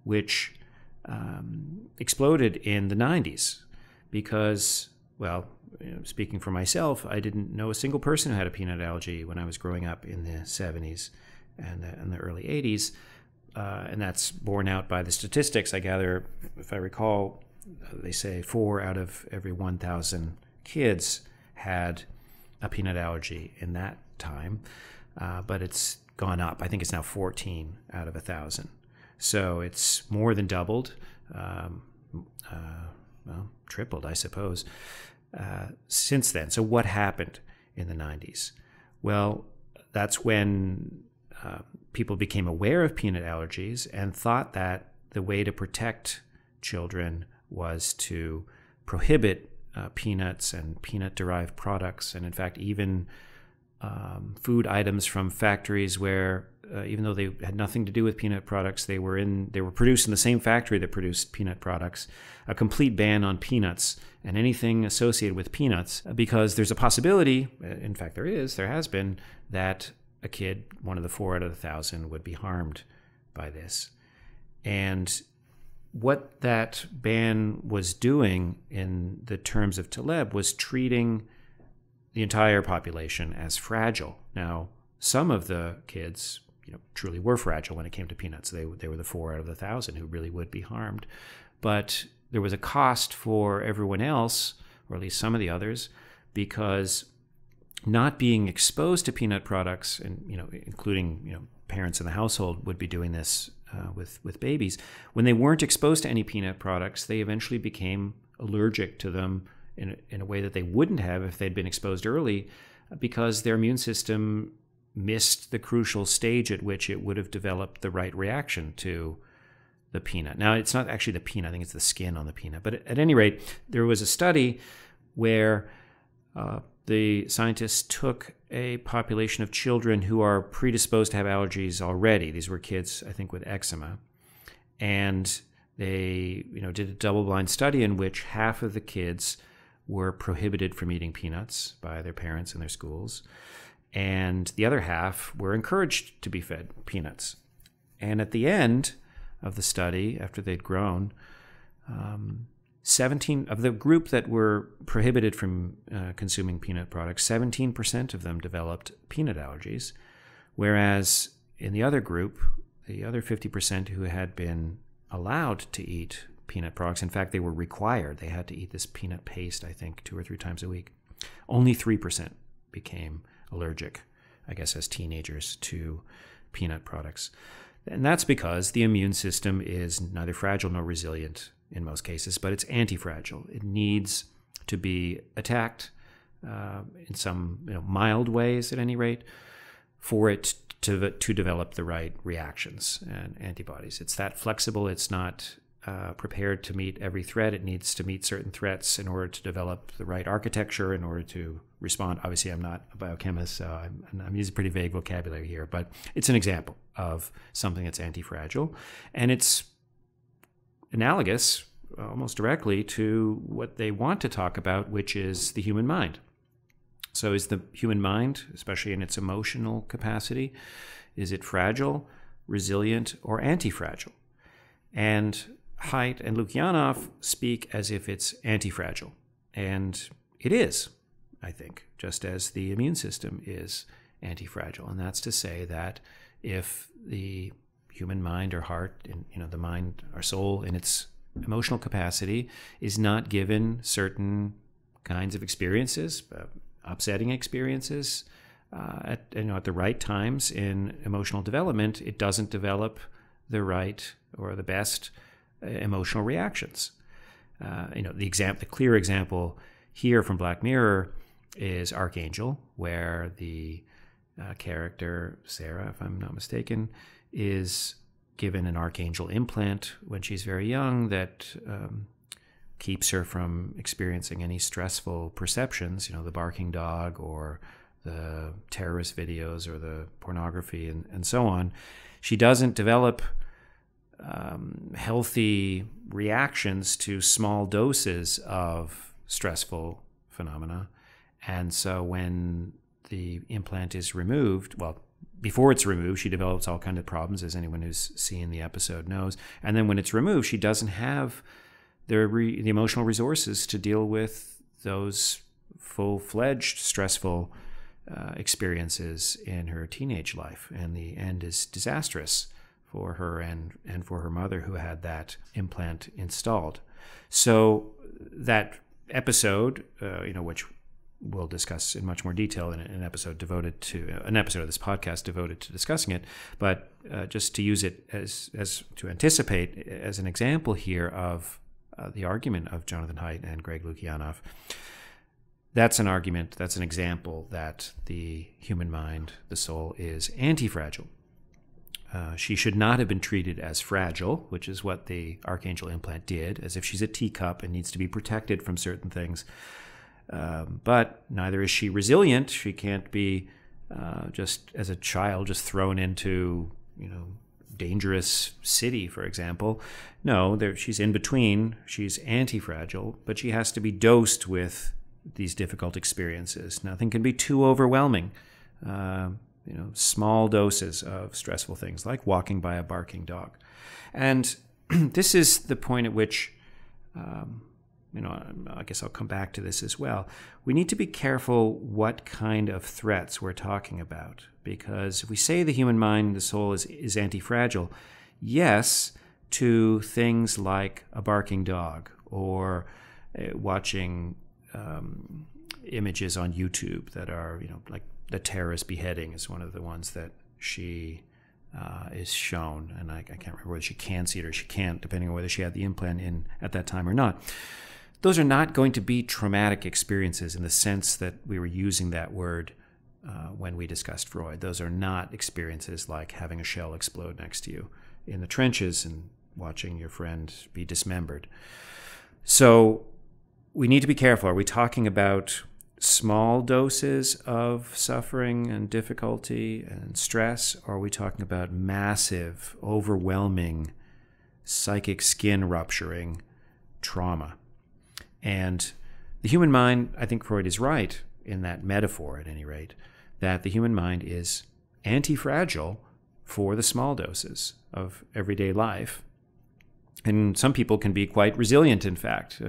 which exploded in the 90s because, well, speaking for myself, I didn't know a single person who had a peanut allergy when I was growing up in the 70s and the early 80s. And that's borne out by the statistics. I gather, if I recall, they say 4 out of every 1,000 kids had a peanut allergy in that time. But it's gone up. I think it's now 14 out of 1,000. So it's more than doubled, tripled, I suppose, since then. So what happened in the 90s? Well, that's when people became aware of peanut allergies and thought that the way to protect children was to prohibit peanuts and peanut-derived products, and in fact, even food items from factories where, even though they had nothing to do with peanut products, they were produced in the same factory that produced peanut products. A complete ban on peanuts and anything associated with peanuts, because there's a possibility, in fact there has been, that a kid, one of the 4 out of 1,000, would be harmed by this. And what that ban was doing in the terms of Taleb was treating the entire population as fragile. Now, some of the kids, truly were fragile when it came to peanuts. They were the 4 out of 1,000 who really would be harmed. But there was a cost for everyone else, or at least some of the others, because not being exposed to peanut products, and including parents in the household would be doing this with babies. When they weren't exposed to any peanut products, they eventually became allergic to them in a way that they wouldn't have if they'd been exposed early, because their immune system missed the crucial stage at which it would have developed the right reaction to the peanut. Now, it's not actually the peanut, I think it's the skin on the peanut. But at any rate, there was a study where the scientists took a population of children who are predisposed to have allergies already. These were kids, I think, with eczema. And they did a double-blind study in which half of the kids were prohibited from eating peanuts by their parents and their schools, and the other half were encouraged to be fed peanuts. And at the end of the study, after they'd grown, 17 of the group that were prohibited from consuming peanut products, 17% of them developed peanut allergies, whereas in the other group, the other 50% who had been allowed to eat peanut products, in fact, they were required, they had to eat this peanut paste, I think, 2 or 3 times a week, only 3% became allergic, I guess, as teenagers to peanut products. And that's because the immune system is neither fragile nor resilient in most cases, but it's anti-fragile. It needs to be attacked in some mild ways, at any rate, for it to develop the right reactions and antibodies. It's that flexible. It's not prepared to meet every threat. It needs to meet certain threats in order to develop the right architecture in order to respond. Obviously, I'm not a biochemist, so I'm using pretty vague vocabulary here, but it's an example of something that's anti-fragile. And it's analogous almost directly to what they want to talk about, which is the human mind. So is the human mind, especially in its emotional capacity, is it fragile, resilient, or anti-fragile? And Haidt and Lukyanov speak as if it's anti-fragile. And it is, I think, just as the immune system is anti-fragile. And that's to say that if the human mind or heart, the mind or soul in its emotional capacity is not given certain kinds of experiences, upsetting experiences, at the right times in emotional development, it doesn't develop the right or the best emotional reactions. The clear example here from Black Mirror is Archangel, where the character Sarah, if I'm not mistaken, is given an Archangel implant when she's very young that keeps her from experiencing any stressful perceptions, the barking dog or the terrorist videos or the pornography and so on. She doesn't develop healthy reactions to small doses of stressful phenomena. And so when the implant is removed, before it's removed, she develops all kinds of problems, as anyone who's seen the episode knows. And then when it's removed, she doesn't have the emotional resources to deal with those full-fledged stressful experiences in her teenage life. And the end is disastrous for her and for her mother, who had that implant installed. So that episode, which we'll discuss in much more detail in an episode of this podcast devoted to discussing it, but just to use it as to anticipate as an example here of the argument of Jonathan Haidt and Greg Lukyanov. That's an argument, that's an example that the human mind, the soul, is anti-fragile. She should not have been treated as fragile, which is what the Archangel implant did, as if she's a teacup and needs to be protected from certain things. But neither is she resilient. She can't be just as a child just thrown into, dangerous city, for example. No, she's in between. She's anti-fragile, but she has to be dosed with these difficult experiences. Nothing can be too overwhelming. Small doses of stressful things like walking by a barking dog. And this is the point at which, I guess I'll come back to this as well. We need to be careful what kind of threats we're talking about, because if we say the human mind, the soul is anti-fragile, yes, to things like a barking dog or watching images on YouTube that are, like the terrorist beheading is one of the ones that she is shown, and I can't remember whether she can see it or she can't, depending on whether she had the implant in at that time or not. Those are not going to be traumatic experiences in the sense that we were using that word when we discussed Freud. Those are not experiences like having a shell explode next to you in the trenches and watching your friend be dismembered. So we need to be careful. Are we talking about small doses of suffering and difficulty and stress, or are we talking about massive, overwhelming, psychic skin rupturing trauma? And the human mind, I think Freud is right in that metaphor at any rate, that the human mind is anti-fragile for the small doses of everyday life. And some people can be quite resilient, in fact.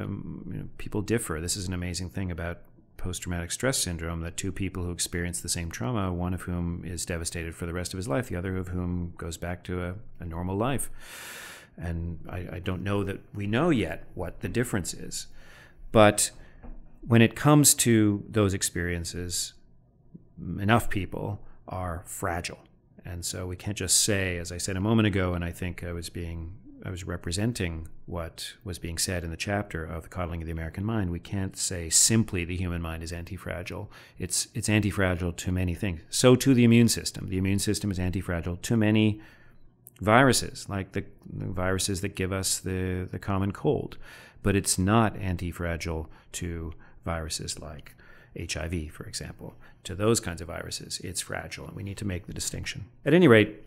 People differ. This is an amazing thing about post-traumatic stress syndrome, that two people who experience the same trauma, one of whom is devastated for the rest of his life, the other of whom goes back to a normal life. And I don't know that we know yet what the difference is. But when it comes to those experiences, enough people are fragile. And so we can't just say, as I said a moment ago, and I think I was representing what was being said in the chapter of The Coddling of the American Mind. We can't say simply the human mind is anti-fragile. It's anti-fragile to many things. So to the immune system. The immune system is anti-fragile to many viruses, like the viruses that give us the common cold. But it's not anti-fragile to viruses like HIV, for example. To those kinds of viruses, it's fragile, and we need to make the distinction. At any rate,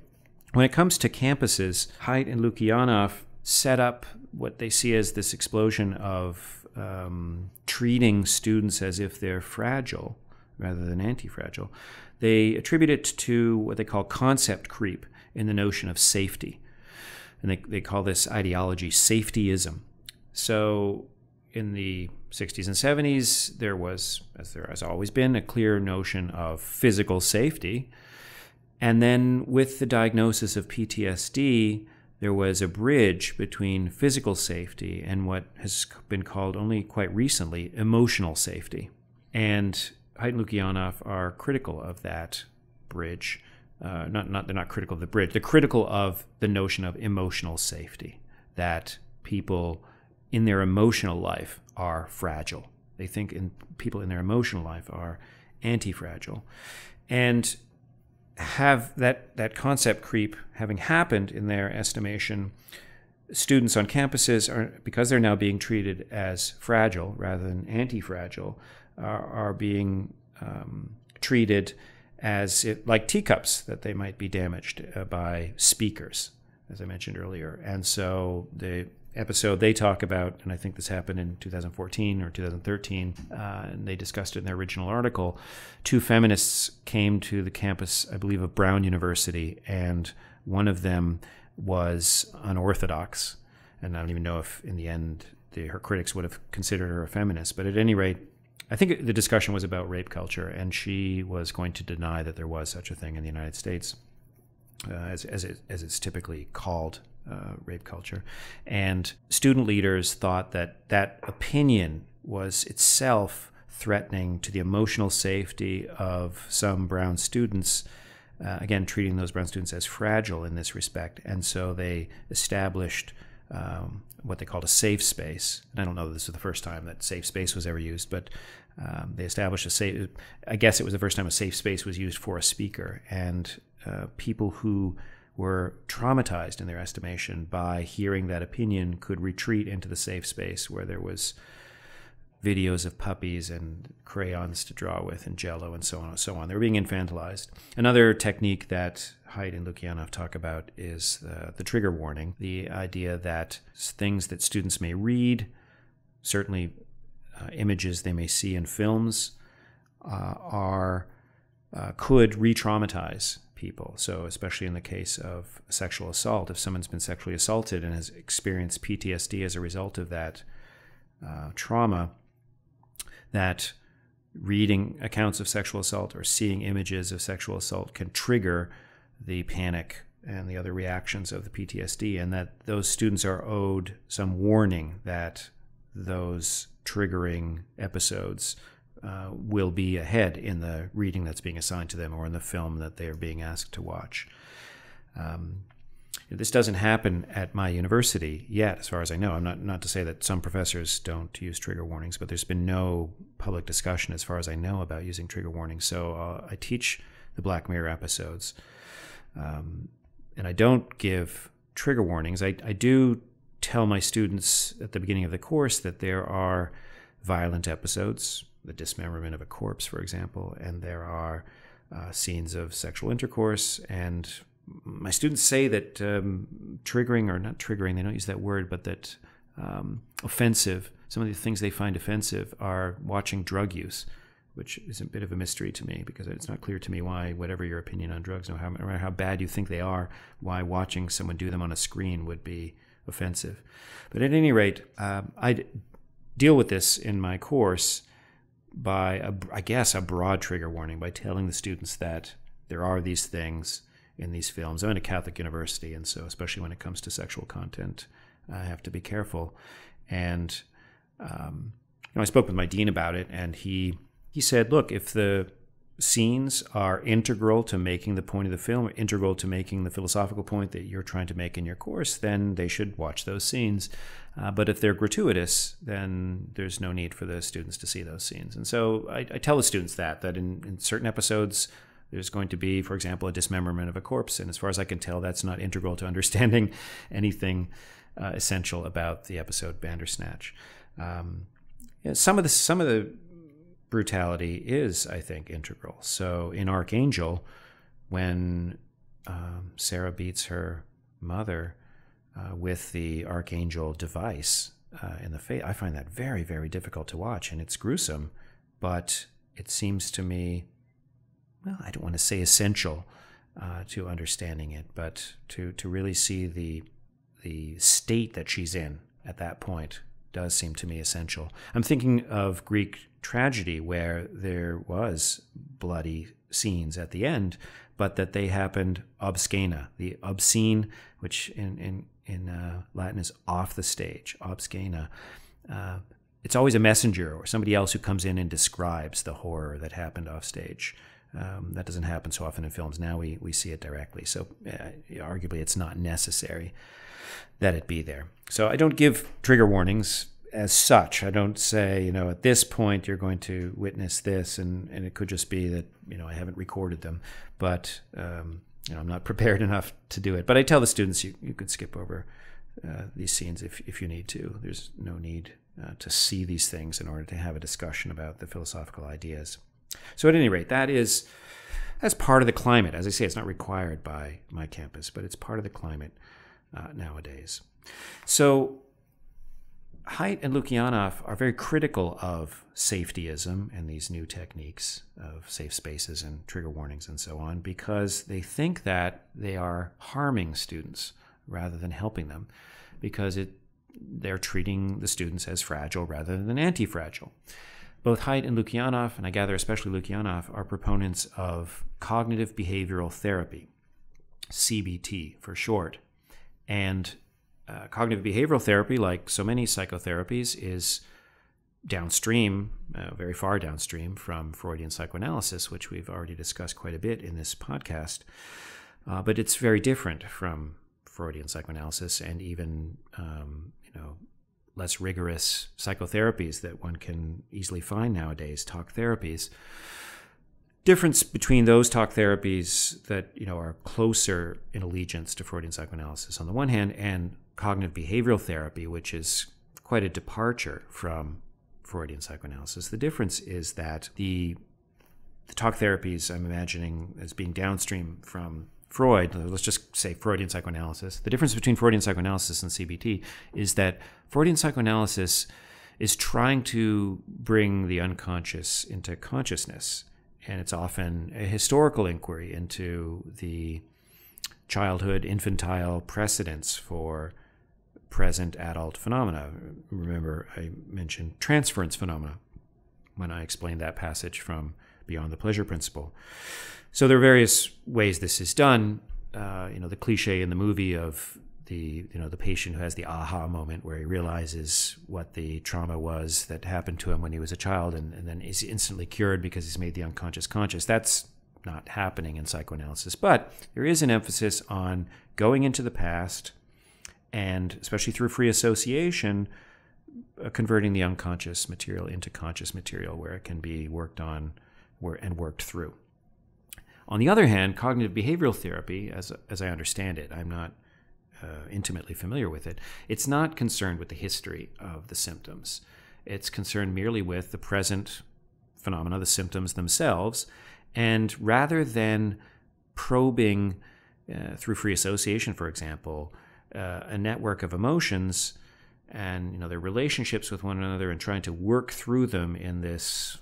when it comes to campuses, Haidt and Lukianoff set up what they see as this explosion of treating students as if they're fragile rather than anti-fragile. They attribute it to what they call concept creep in the notion of safety. And they call this ideology safetyism. So in the 60s and 70s, there was, as there has always been, a clear notion of physical safety. And then with the diagnosis of PTSD, there was a bridge between physical safety and what has been called only quite recently emotional safety. And Haidt and Lukianoff are critical of that bridge. They're not critical of the bridge. They're critical of the notion of emotional safety, that people in their emotional life are fragile. They think people in their emotional life are anti-fragile. And have that concept creep having happened in their estimation, students on campuses are, because they're now being treated as fragile rather than anti-fragile, are being treated as like teacups, that they might be damaged by speakers, as I mentioned earlier. And so the episode they talk about, and I think this happened in 2014 or 2013, and they discussed it in their original article, two feminists came to the campus, I believe, of Brown University, and one of them was unorthodox, and I don't even know if in the end her critics would have considered her a feminist, but at any rate, I think the discussion was about rape culture, and she was going to deny that there was such a thing in the United States, as it's typically called, rape culture. And student leaders thought that opinion was itself threatening to the emotional safety of some Brown students, again, treating those Brown students as fragile in this respect. And so they established what they called a safe space. And I don't know if this was the first time that safe space was ever used, but they established I guess it was the first time a safe space was used for a speaker. And people who were traumatized in their estimation by hearing that opinion could retreat into the safe space where there was videos of puppies and crayons to draw with and Jell-O and so on and so on. They were being infantilized. Another technique that Haidt and Lukianoff talk about is the trigger warning, the idea that things that students may read, certainly images they may see in films, could re-traumatize people. So especially in the case of sexual assault, if someone's been sexually assaulted and has experienced PTSD as a result of that trauma, that reading accounts of sexual assault or seeing images of sexual assault can trigger the panic and the other reactions of the PTSD, and that those students are owed some warning that those triggering episodes will be ahead in the reading that's being assigned to them or in the film that they're being asked to watch. This doesn't happen at my university yet, as far as I know. I'm not to say that some professors don't use trigger warnings, but there's been no public discussion, as far as I know, about using trigger warnings. So I teach the Black Mirror episodes, and I don't give trigger warnings. I do tell my students at the beginning of the course that there are violent episodes, the dismemberment of a corpse, for example, and there are scenes of sexual intercourse. And my students say that triggering, or not triggering, they don't use that word, but that offensive, some of the things they find offensive are watching drug use, which is a bit of a mystery to me, because it's not clear to me why, whatever your opinion on drugs, no matter how bad you think they are, why watching someone do them on a screen would be offensive. But at any rate, I deal with this in my course by, I guess, a broad trigger warning, by telling the students that there are these things in these films. I'm in a Catholic university, and so especially when it comes to sexual content, I have to be careful. And I spoke with my dean about it, and he said, look, if the scenes are integral to making the point of the film, or integral to making the philosophical point that you're trying to make in your course, then they should watch those scenes. But if they're gratuitous, then there's no need for the students to see those scenes. And so I tell the students that in certain episodes, there's going to be, for example, a dismemberment of a corpse. And as far as I can tell, that's not integral to understanding anything essential about the episode Bandersnatch. Some of the brutality is, I think, integral. So in Archangel, when Sarah beats her mother with the Archangel device in the face, I find that very, very difficult to watch, and it's gruesome, but it seems to me, well, I don't want to say essential to understanding it, but to really see the state that she's in at that point does seem to me essential. I'm thinking of Greek tragedy, where there was bloody scenes at the end, but that they happened obscena, the obscene, which in Latin is off the stage, obscena. It's always a messenger or somebody else who comes in and describes the horror that happened off stage. That doesn't happen so often in films. Now we see it directly. So arguably it's not necessary that it be there. So I don't give trigger warnings as such. I don't say, at this point you're going to witness this, and it could just be that, I haven't recorded them. But, I'm not prepared enough to do it. But I tell the students you could skip over these scenes if you need to. There's no need to see these things in order to have a discussion about the philosophical ideas. So at any rate, that's part of the climate. As I say, it's not required by my campus, but it's part of the climate nowadays. So Haidt and Lukianoff are very critical of safetyism and these new techniques of safe spaces and trigger warnings and so on, because they think that they are harming students rather than helping them, because they're treating the students as fragile rather than anti-fragile. Both Haidt and Lukianoff, and I gather especially Lukianoff, are proponents of cognitive behavioral therapy, CBT for short. And cognitive behavioral therapy, like so many psychotherapies, is downstream, very far downstream from Freudian psychoanalysis, which we've already discussed quite a bit in this podcast. But it's very different from Freudian psychoanalysis and even, less rigorous psychotherapies that one can easily find nowadays, talk therapies. Difference between those talk therapies that are closer in allegiance to Freudian psychoanalysis on the one hand, and cognitive behavioral therapy, which is quite a departure from Freudian psychoanalysis. The difference is that the talk therapies I'm imagining as being downstream from Freud, let's just say Freudian psychoanalysis. The difference between Freudian psychoanalysis and CBT is that Freudian psychoanalysis is trying to bring the unconscious into consciousness. And it's often a historical inquiry into the childhood, infantile precedents for present adult phenomena. Remember, I mentioned transference phenomena when I explained that passage from Beyond the Pleasure Principle. So there are various ways this is done. The cliche in the movie of the patient who has the aha moment where he realizes what the trauma was that happened to him when he was a child, and then is instantly cured because he's made the unconscious conscious. That's not happening in psychoanalysis, but there is an emphasis on going into the past and, especially through free association, converting the unconscious material into conscious material where it can be worked on and worked through. On the other hand, cognitive behavioral therapy, as I understand it, I'm not intimately familiar with it, it's not concerned with the history of the symptoms. It's concerned merely with the present phenomena, the symptoms themselves, and rather than probing through free association, for example, a network of emotions and their relationships with one another and trying to work through them in this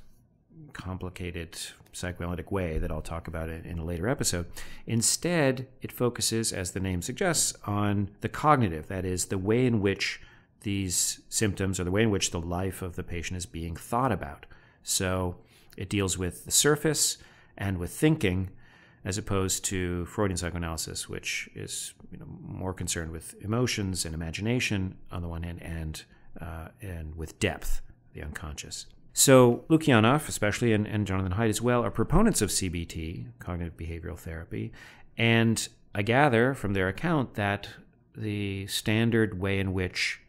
complicated psychoanalytic way that I'll talk about in a later episode. Instead, it focuses, as the name suggests, on the cognitive, that is, the way in which these symptoms or the way in which the life of the patient is being thought about. So it deals with the surface and with thinking, as opposed to Freudian psychoanalysis, which is more concerned with emotions and imagination on the one hand, and with depth, the unconscious. So Lukianoff, especially, and Jonathan Haidt as well, are proponents of CBT, cognitive behavioral therapy, and I gather from their account that the standard way in which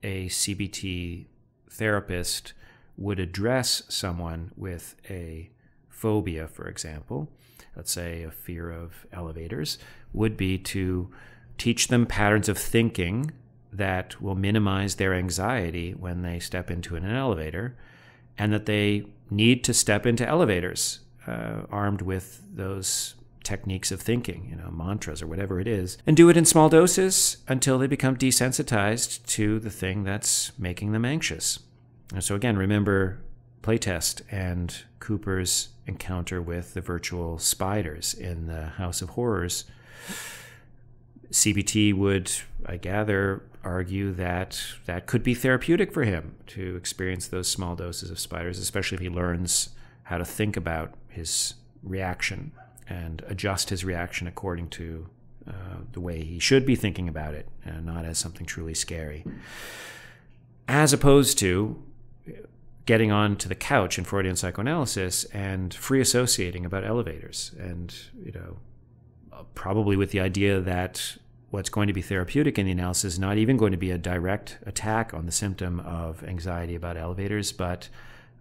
a CBT therapist would address someone with a phobia, for example, let's say a fear of elevators, would be to teach them patterns of thinking that will minimize their anxiety when they step into an elevator, and that they need to step into elevators armed with those techniques of thinking, mantras or whatever it is, and do it in small doses until they become desensitized to the thing that's making them anxious. And so again, remember playtest and Cooper's encounter with the virtual spiders in the House of Horrors. CBT would, I gather, argue that that could be therapeutic for him to experience those small doses of spiders, especially if he learns how to think about his reaction and adjust his reaction according to the way he should be thinking about it, and not as something truly scary. As opposed to getting onto the couch in Freudian psychoanalysis and free associating about elevators, and probably with the idea that what's going to be therapeutic in the analysis is not even going to be a direct attack on the symptom of anxiety about elevators, but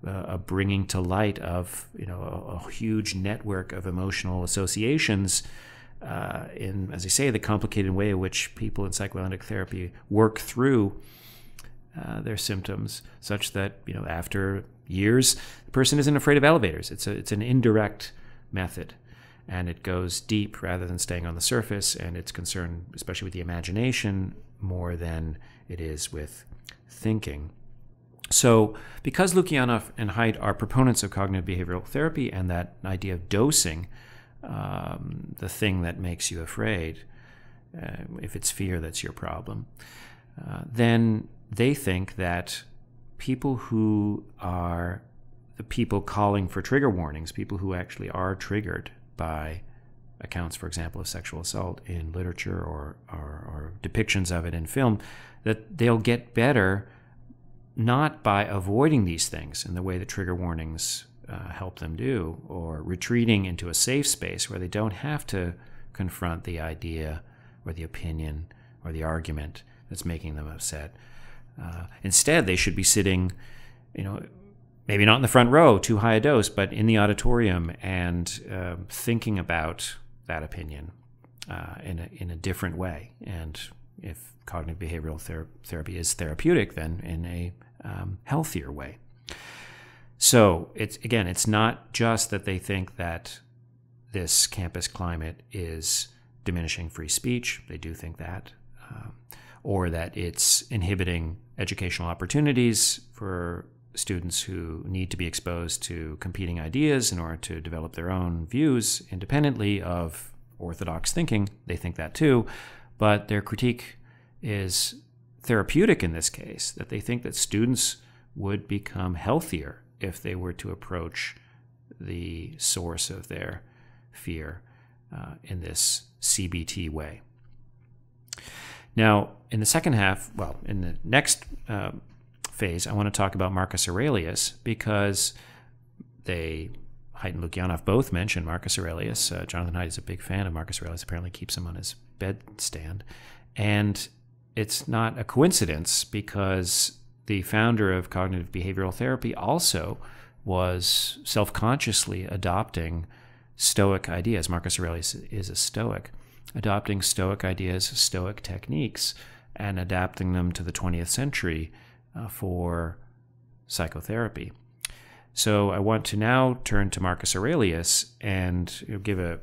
a bringing to light of a huge network of emotional associations in, as I say, the complicated way in which people in psychoanalytic therapy work through their symptoms, such that after years the person isn't afraid of elevators. It's an indirect method, and it goes deep rather than staying on the surface, and it's concerned especially with the imagination more than it is with thinking. So because Lukianoff and Haidt are proponents of cognitive behavioral therapy and that idea of dosing the thing that makes you afraid, if it's fear that's your problem, then they think that people who are the people calling for trigger warnings, people who actually are triggered by accounts, for example, of sexual assault in literature or depictions of it in film, that they'll get better not by avoiding these things in the way that trigger warnings help them do, or retreating into a safe space where they don't have to confront the idea or the opinion or the argument that's making them upset. Instead, they should be sitting, maybe not in the front row, too high a dose, but in the auditorium and thinking about that opinion in a different way. And if cognitive behavioral therapy is therapeutic, then in a healthier way. So it's not just that they think that this campus climate is diminishing free speech. They do think that. Or that it's inhibiting educational opportunities for students who need to be exposed to competing ideas in order to develop their own views independently of orthodox thinking. They think that too, but their critique is therapeutic in this case, that they think that students would become healthier if they were to approach the source of their fear in this CBT way. Now, in the second half, well, in the next phase, I want to talk about Marcus Aurelius, because Haidt and Lukyanov both mention Marcus Aurelius. Jonathan Haidt is a big fan of Marcus Aurelius, apparently keeps him on his bedstand. And it's not a coincidence, because the founder of cognitive behavioral therapy also was self-consciously adopting Stoic ideas. Marcus Aurelius is a Stoic, adopting Stoic ideas, Stoic techniques, and adapting them to the 20th century for psychotherapy. So I want to now turn to Marcus Aurelius and give a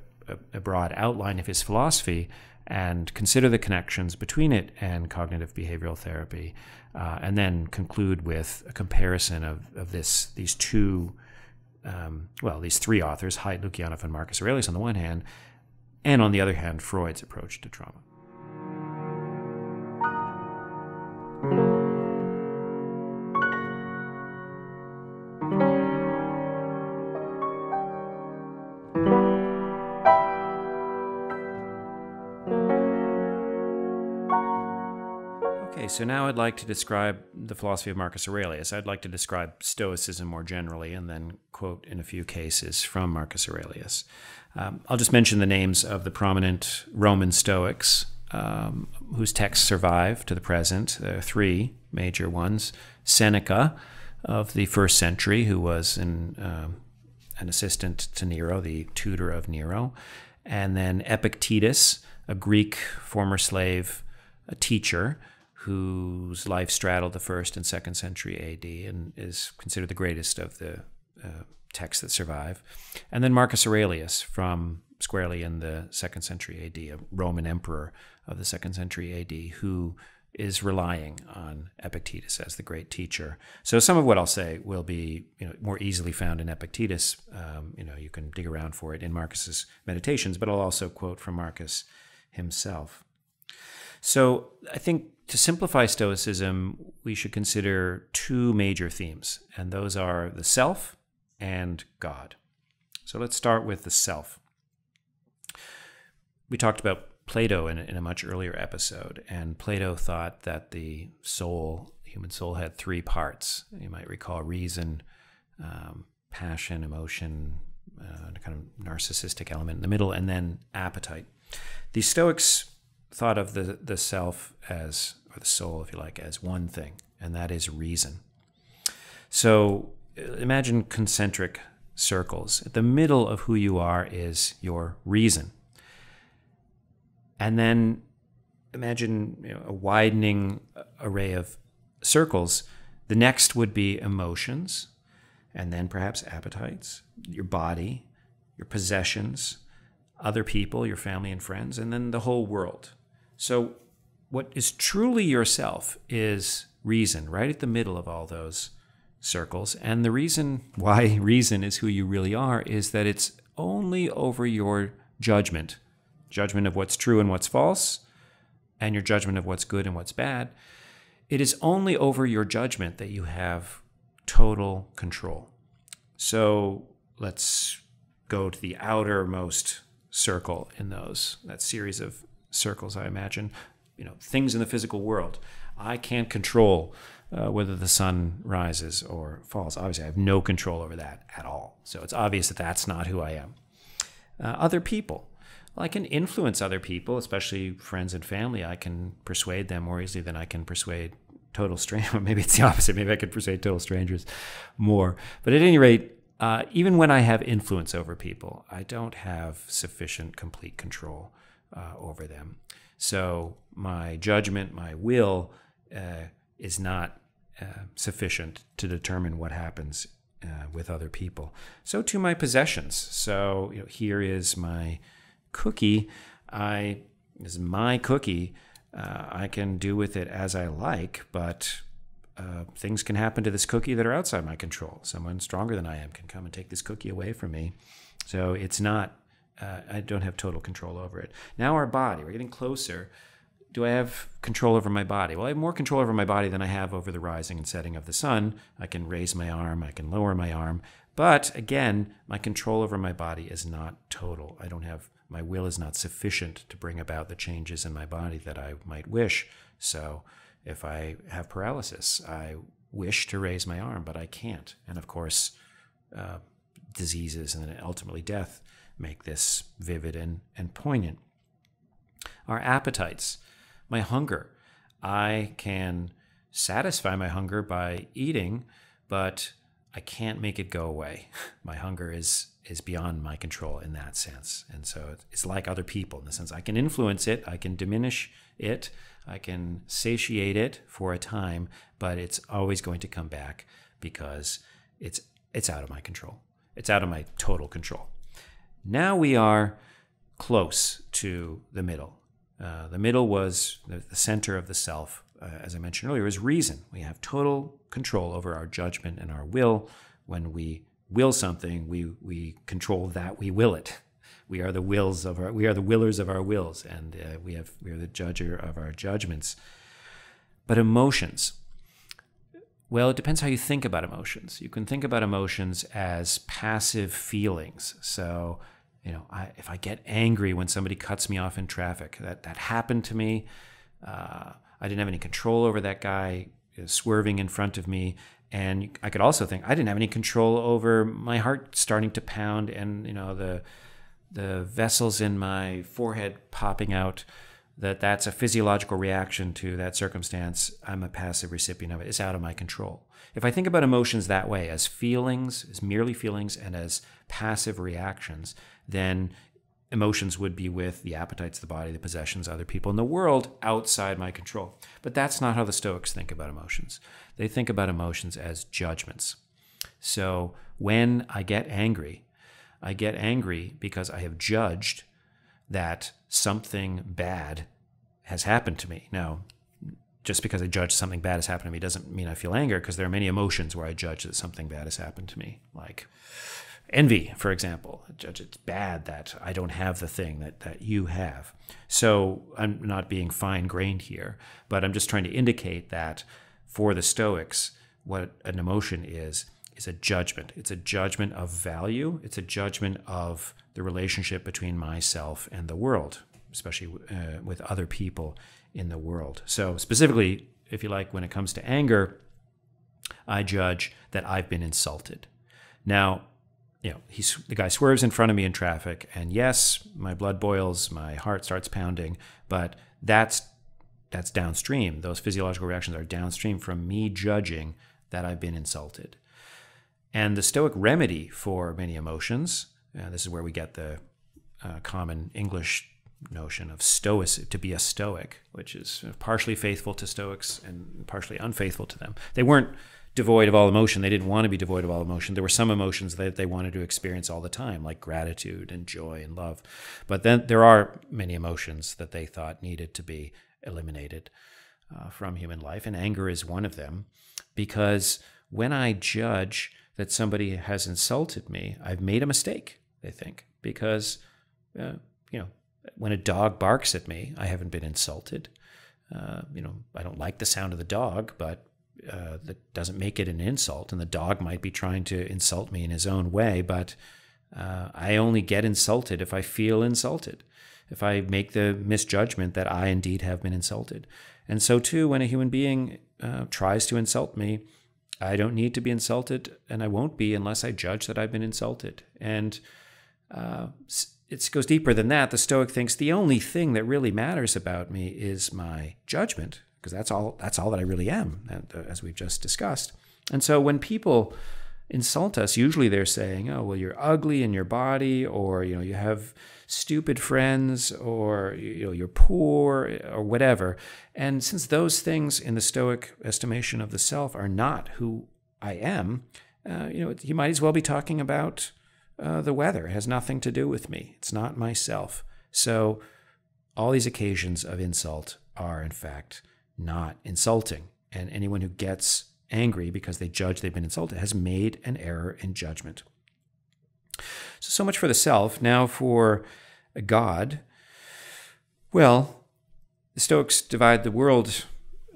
broad outline of his philosophy and consider the connections between it and cognitive behavioral therapy, and then conclude with a comparison of these three authors, Haidt, Lukyanov, and Marcus Aurelius on the one hand, and on the other hand, Freud's approach to trauma. Okay, so now I'd like to describe the philosophy of Marcus Aurelius. I'd like to describe Stoicism more generally and then quote in a few cases from Marcus Aurelius. I'll just mention the names of the prominent Roman Stoics whose texts survive to the present. There are three major ones. Seneca of the first century, who was an assistant to Nero, the tutor of Nero. And then Epictetus, a Greek former slave, a teacher, whose life straddled the 1st and 2nd century AD and is considered the greatest of the texts that survive. And then Marcus Aurelius, from squarely in the 2nd century AD, a Roman emperor of the 2nd century AD, who is relying on Epictetus as the great teacher. So some of what I'll say will be more easily found in Epictetus. You can dig around for it in Marcus's Meditations, but I'll also quote from Marcus himself. So I think to simplify Stoicism, we should consider two major themes, and those are the self and God. So let's start with the self. We talked about Plato in a much earlier episode, and Plato thought that the human soul had three parts. You might recall reason, passion, emotion, a kind of narcissistic element in the middle, and then appetite. The Stoics thought of the self as, or the soul, if you like, as one thing, and that is reason. So imagine concentric circles. At the middle of who you are is your reason. And then imagine a widening array of circles. The next would be emotions, and then perhaps appetites, your body, your possessions, other people, your family and friends, and then the whole world. So what is truly yourself is reason, right at the middle of all those circles. And the reason why reason is who you really are is that it's only over your judgment of what's true and what's false, and your judgment of what's good and what's bad. It is only over your judgment that you have total control. So let's go to the outermost circle in that series of circles, I imagine. Things in the physical world. I can't control whether the sun rises or falls. Obviously, I have no control over that at all. So it's obvious that that's not who I am. Other people. Well, I can influence other people, especially friends and family. I can persuade them more easily than I can persuade total strangers. Maybe it's the opposite. Maybe I could persuade total strangers more. But at any rate, even when I have influence over people, I don't have sufficient, complete control over them. So my judgment, my will, is not sufficient to determine what happens with other people. So to my possessions. So here is my cookie. This is my cookie. I can do with it as I like, but things can happen to this cookie that are outside my control. Someone stronger than I am can come and take this cookie away from me. So it's not, I don't have total control over it. Now our body, we're getting closer. Do I have control over my body? Well, I have more control over my body than I have over the rising and setting of the sun. I can raise my arm, I can lower my arm. But again, my control over my body is not total. I don't have My will is not sufficient to bring about the changes in my body that I might wish. So if I have paralysis, I wish to raise my arm, but I can't. And of course, diseases and then ultimately death make this vivid and poignant. Our appetites, my hunger. I can satisfy my hunger by eating, but I can't make it go away. My hunger is beyond my control in that sense. And so it's like other people in the sense I can influence it, I can diminish it, I can satiate it for a time, but it's always going to come back because it's out of my control. It's out of my total control. Now we are close to the middle. The middle was the center of the self, as I mentioned earlier, is reason. We have total control over our judgment and our will. When we will something, we control that we will it. We are the willers of our wills, and we are the judger of our judgments. But emotions, well, it depends how you think about emotions. You can think about emotions as passive feelings. So, if I get angry when somebody cuts me off in traffic, that happened to me. I didn't have any control over that guy swerving in front of me. And I could also think I didn't have any control over my heart starting to pound and, the vessels in my forehead popping out, that's a physiological reaction to that circumstance. I'm a passive recipient of it. It's out of my control. If I think about emotions that way, as feelings, as merely feelings, and as passive reactions, then emotions would be with the appetites, the body, the possessions, other people in the world outside my control. But that's not how the Stoics think about emotions. They think about emotions as judgments. So when I get angry because I have judged that something bad has happened to me. Now, just because I judge something bad has happened to me doesn't mean I feel anger, because there are many emotions where I judge that something bad has happened to me, like envy, for example. I judge it's bad that I don't have the thing that you have. So I'm not being fine-grained here, but I'm just trying to indicate that for the Stoics, what an emotion is a judgment. It's a judgment of value. It's a judgment of the relationship between myself and the world, especially with other people in the world. So specifically, if you like, when it comes to anger, I judge that I've been insulted. Now, the guy swerves in front of me in traffic, and yes, my blood boils, my heart starts pounding, but that's downstream. Those physiological reactions are downstream from me judging that I've been insulted. And the Stoic remedy for many emotions, this is where we get the common English notion of to be a Stoic, which is partially faithful to Stoics and partially unfaithful to them. They weren't devoid of all emotion. They didn't want to be devoid of all emotion. There were some emotions that they wanted to experience all the time, like gratitude and joy and love. But then there are many emotions that they thought needed to be eliminated from human life, and anger is one of them, because when I judge that somebody has insulted me, I've made a mistake, they think, because, when a dog barks at me, I haven't been insulted. I don't like the sound of the dog, but that doesn't make it an insult. And the dog might be trying to insult me in his own way, but I only get insulted if I feel insulted, if I make the misjudgment that I indeed have been insulted. And so too, when a human being tries to insult me, I don't need to be insulted, and I won't be unless I judge that I've been insulted. And it goes deeper than that. The Stoic thinks the only thing that really matters about me is my judgment, because that's all that I really am, as we've just discussed. And so when people insult us, usually they're saying, oh, well, you're ugly in your body, or you have stupid friends, or you're poor, or whatever. And since those things in the Stoic estimation of the self are not who I am, you might as well be talking about the weather. It has nothing to do with me. It's not myself. So all these occasions of insult are, in fact, not insulting. And anyone who gets angry because they judge they've been insulted has made an error in judgment. So much for the self. Now for a God. Well, the Stoics divide the world.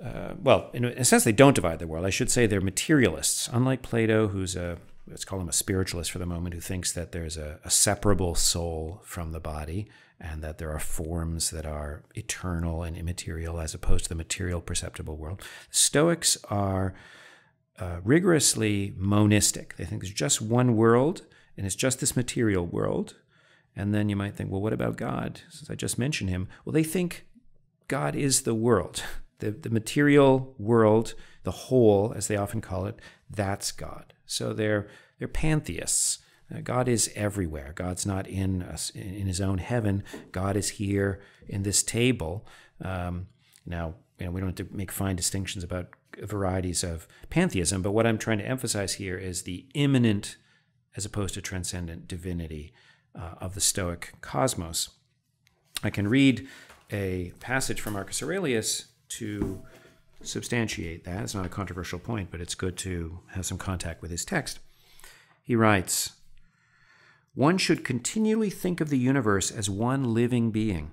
In a sense, they don't divide the world. I should say they're materialists. Unlike Plato, who's a let's call him a spiritualist for the moment, who thinks that there's a separable soul from the body, and that there are forms that are eternal and immaterial as opposed to the material perceptible world. Stoics are rigorously monistic. They think there's just one world, and it's just this material world. And then you might think, well, what about God? Since I just mentioned him. Well, they think God is the world. The material world, the whole, as they often call it, that's God. So they're pantheists. God is everywhere. God's not in us, in his own heaven. God is here in this table. Now, we don't have to make fine distinctions about varieties of pantheism, but what I'm trying to emphasize here is the immanent, as opposed to transcendent, divinity of the Stoic cosmos. I can read a passage from Marcus Aurelius to substantiate that. It's not a controversial point, but it's good to have some contact with his text. He writes, "One should continually think of the universe as one living being,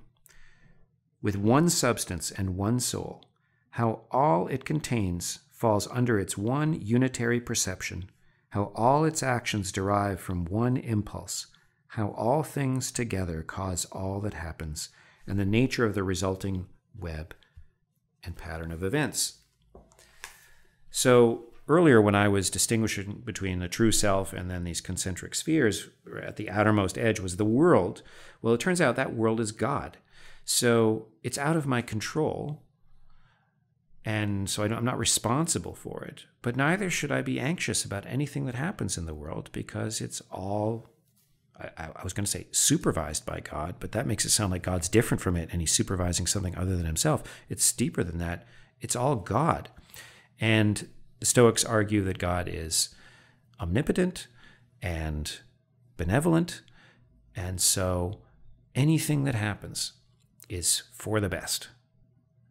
with one substance and one soul, how all it contains falls under its one unitary perception, how all its actions derive from one impulse, how all things together cause all that happens, and the nature of the resulting web and pattern of events." So earlier, when I was distinguishing between the true self and then these concentric spheres, at the outermost edge was the world. Well, it turns out that world is God. So it's out of my control, and so I'm not responsible for it. But neither should I be anxious about anything that happens in the world, because it's all, I was going to say supervised by God, but that makes it sound like God's different from it and he's supervising something other than himself. It's deeper than that. It's all God. And the Stoics argue that God is omnipotent and benevolent, and so anything that happens is for the best.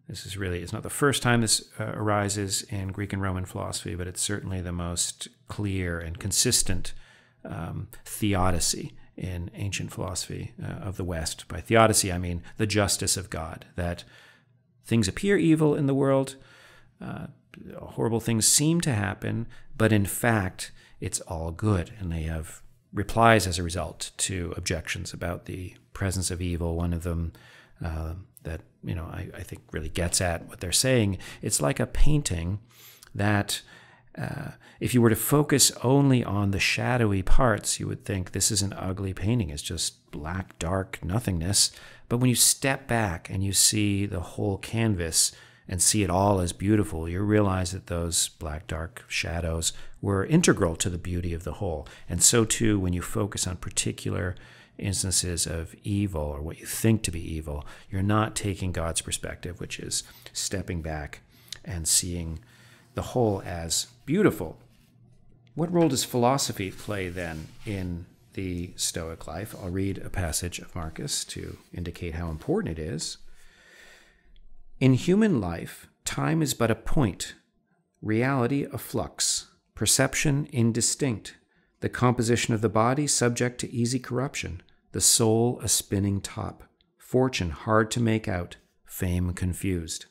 This is really, it's not the first time this arises in Greek and Roman philosophy, but it's certainly the most clear and consistent theodicy in ancient philosophy of the West. By theodicy, I mean the justice of God, that things appear evil in the world, horrible things seem to happen, but in fact, it's all good. And they have replies as a result to objections about the presence of evil. One of them that I think really gets at what they're saying. It's like a painting that if you were to focus only on the shadowy parts, you would think this is an ugly painting. It's just black, dark nothingness. But when you step back and you see the whole canvas and see it all as beautiful, you realize that those black, dark shadows were integral to the beauty of the whole. And so too, when you focus on particular instances of evil, or what you think to be evil, you're not taking God's perspective, which is stepping back and seeing the whole as beautiful. What role does philosophy play then in the Stoic life? I'll read a passage of Marcus to indicate how important it is. "In human life, time is but a point, reality a flux, perception indistinct, the composition of the body subject to easy corruption, the soul a spinning top, fortune hard to make out, fame confused.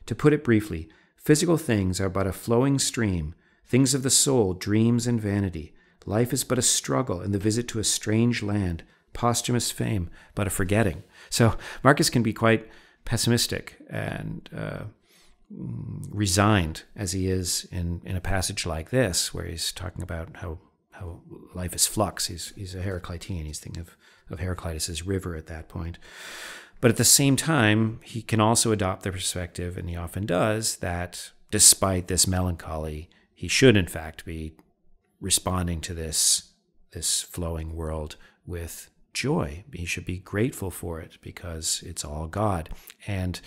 To put it briefly, physical things are but a flowing stream, things of the soul, dreams and vanity. Life is but a struggle and the visit to a strange land, posthumous fame, but a forgetting." So Marcus can be quite pessimistic and resigned, as he is in a passage like this, where he's talking about how life is flux. He's a Heraclitean. He's thinking of Heraclitus' river at that point. But at the same time, he can also adopt the perspective, and he often does, that despite this melancholy, he should in fact be responding to this flowing world with joy. He should be grateful for it because it's all God. And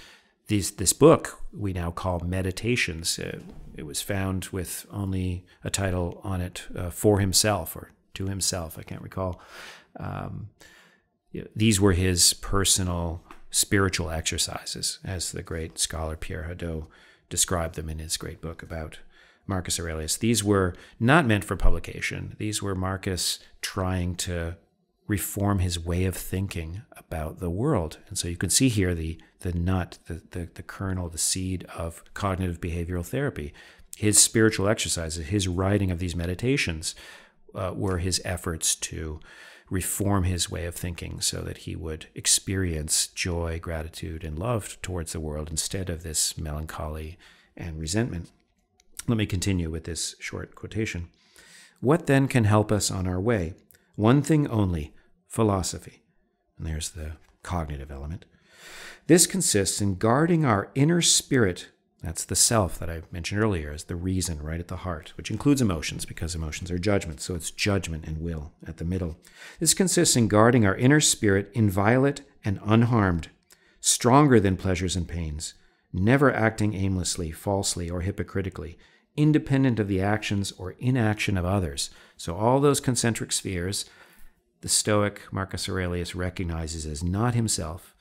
this book we now call Meditations. It was found with only a title on it, For Himself or To Himself, I can't recall. These were his personal spiritual exercises, as the great scholar Pierre Hadot described them in his great book about Marcus Aurelius. These were not meant for publication. These were Marcus trying to reform his way of thinking about the world. And so you can see here the nut, the kernel, the seed of cognitive behavioral therapy. His spiritual exercises, his writing of these meditations were his efforts to reform his way of thinking so that he would experience joy, gratitude, and love towards the world instead of this melancholy and resentment. Let me continue with this short quotation. What then can help us on our way? One thing only, philosophy. And there's the cognitive element. This consists in guarding our inner spirit. That's the self that I mentioned earlier as the reason right at the heart, which includes emotions because emotions are judgment. So it's judgment and will at the middle. This consists in guarding our inner spirit inviolate and unharmed, stronger than pleasures and pains, never acting aimlessly, falsely, or hypocritically, independent of the actions or inaction of others. So all those concentric spheres, the Stoic Marcus Aurelius recognizes as not himself,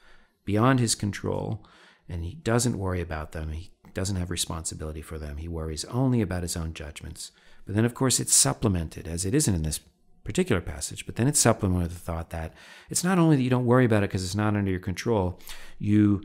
beyond his control, and he doesn't worry about them. He doesn't have responsibility for them. He worries only about his own judgments. But then, of course, it's supplemented, as it isn't in this particular passage, but then it's supplemented with the thought that it's not only that you don't worry about it because it's not under your control, you're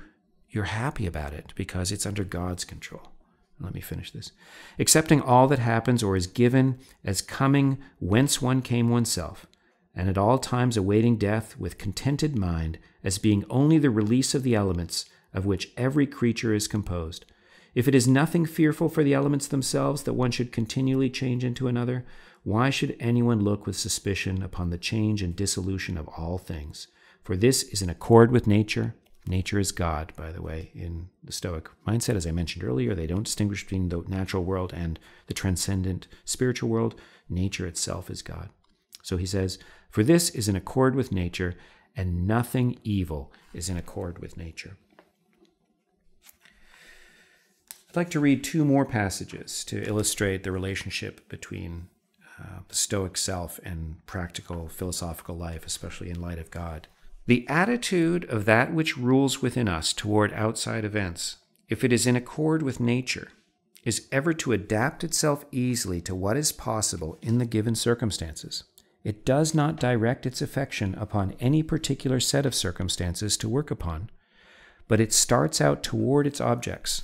happy about it because it's under God's control. Let me finish this. Accepting all that happens or is given as coming whence one came oneself, and at all times awaiting death with contented mind as being only the release of the elements of which every creature is composed. If it is nothing fearful for the elements themselves that one should continually change into another, why should anyone look with suspicion upon the change and dissolution of all things? For this is in accord with nature. Nature is God, by the way, in the Stoic mindset. As I mentioned earlier, they don't distinguish between the natural world and the transcendent spiritual world. Nature itself is God. So he says, for this is in accord with nature, and nothing evil is in accord with nature. I'd like to read two more passages to illustrate the relationship between the Stoic self and practical philosophical life, especially in light of God. The attitude of that which rules within us toward outside events, if it is in accord with nature, is ever to adapt itself easily to what is possible in the given circumstances. It does not direct its affection upon any particular set of circumstances to work upon, but it starts out toward its objects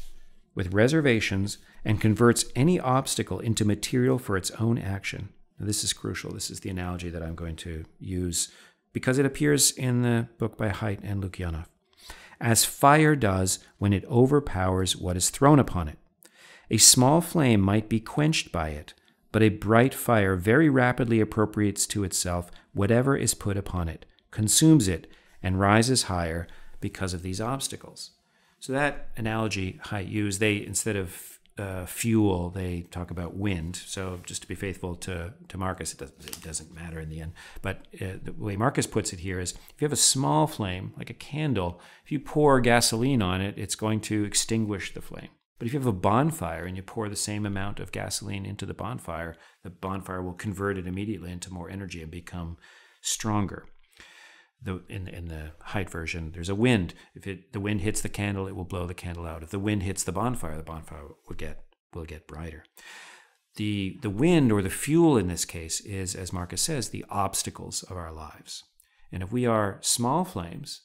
with reservations and converts any obstacle into material for its own action. Now, this is crucial. This is the analogy that I'm going to use because it appears in the book by Haidt and Lukyanov. As fire does when it overpowers what is thrown upon it. A small flame might be quenched by it, but a bright fire very rapidly appropriates to itself whatever is put upon it, consumes it, and rises higher because of these obstacles. So that analogy Haidt used, they, instead of fuel, they talk about wind. So just to be faithful to Marcus, it doesn't matter in the end. But the way Marcus puts it here is, if you have a small flame, like a candle, if you pour gasoline on it, it's going to extinguish the flame. But if you have a bonfire and you pour the same amount of gasoline into the bonfire will convert it immediately into more energy and become stronger. In the Haidt version, there's a wind. If the wind hits the candle, it will blow the candle out. If the wind hits the bonfire will get brighter. The wind, or the fuel in this case, is, as Marcus says, the obstacles of our lives. And if we are small flames,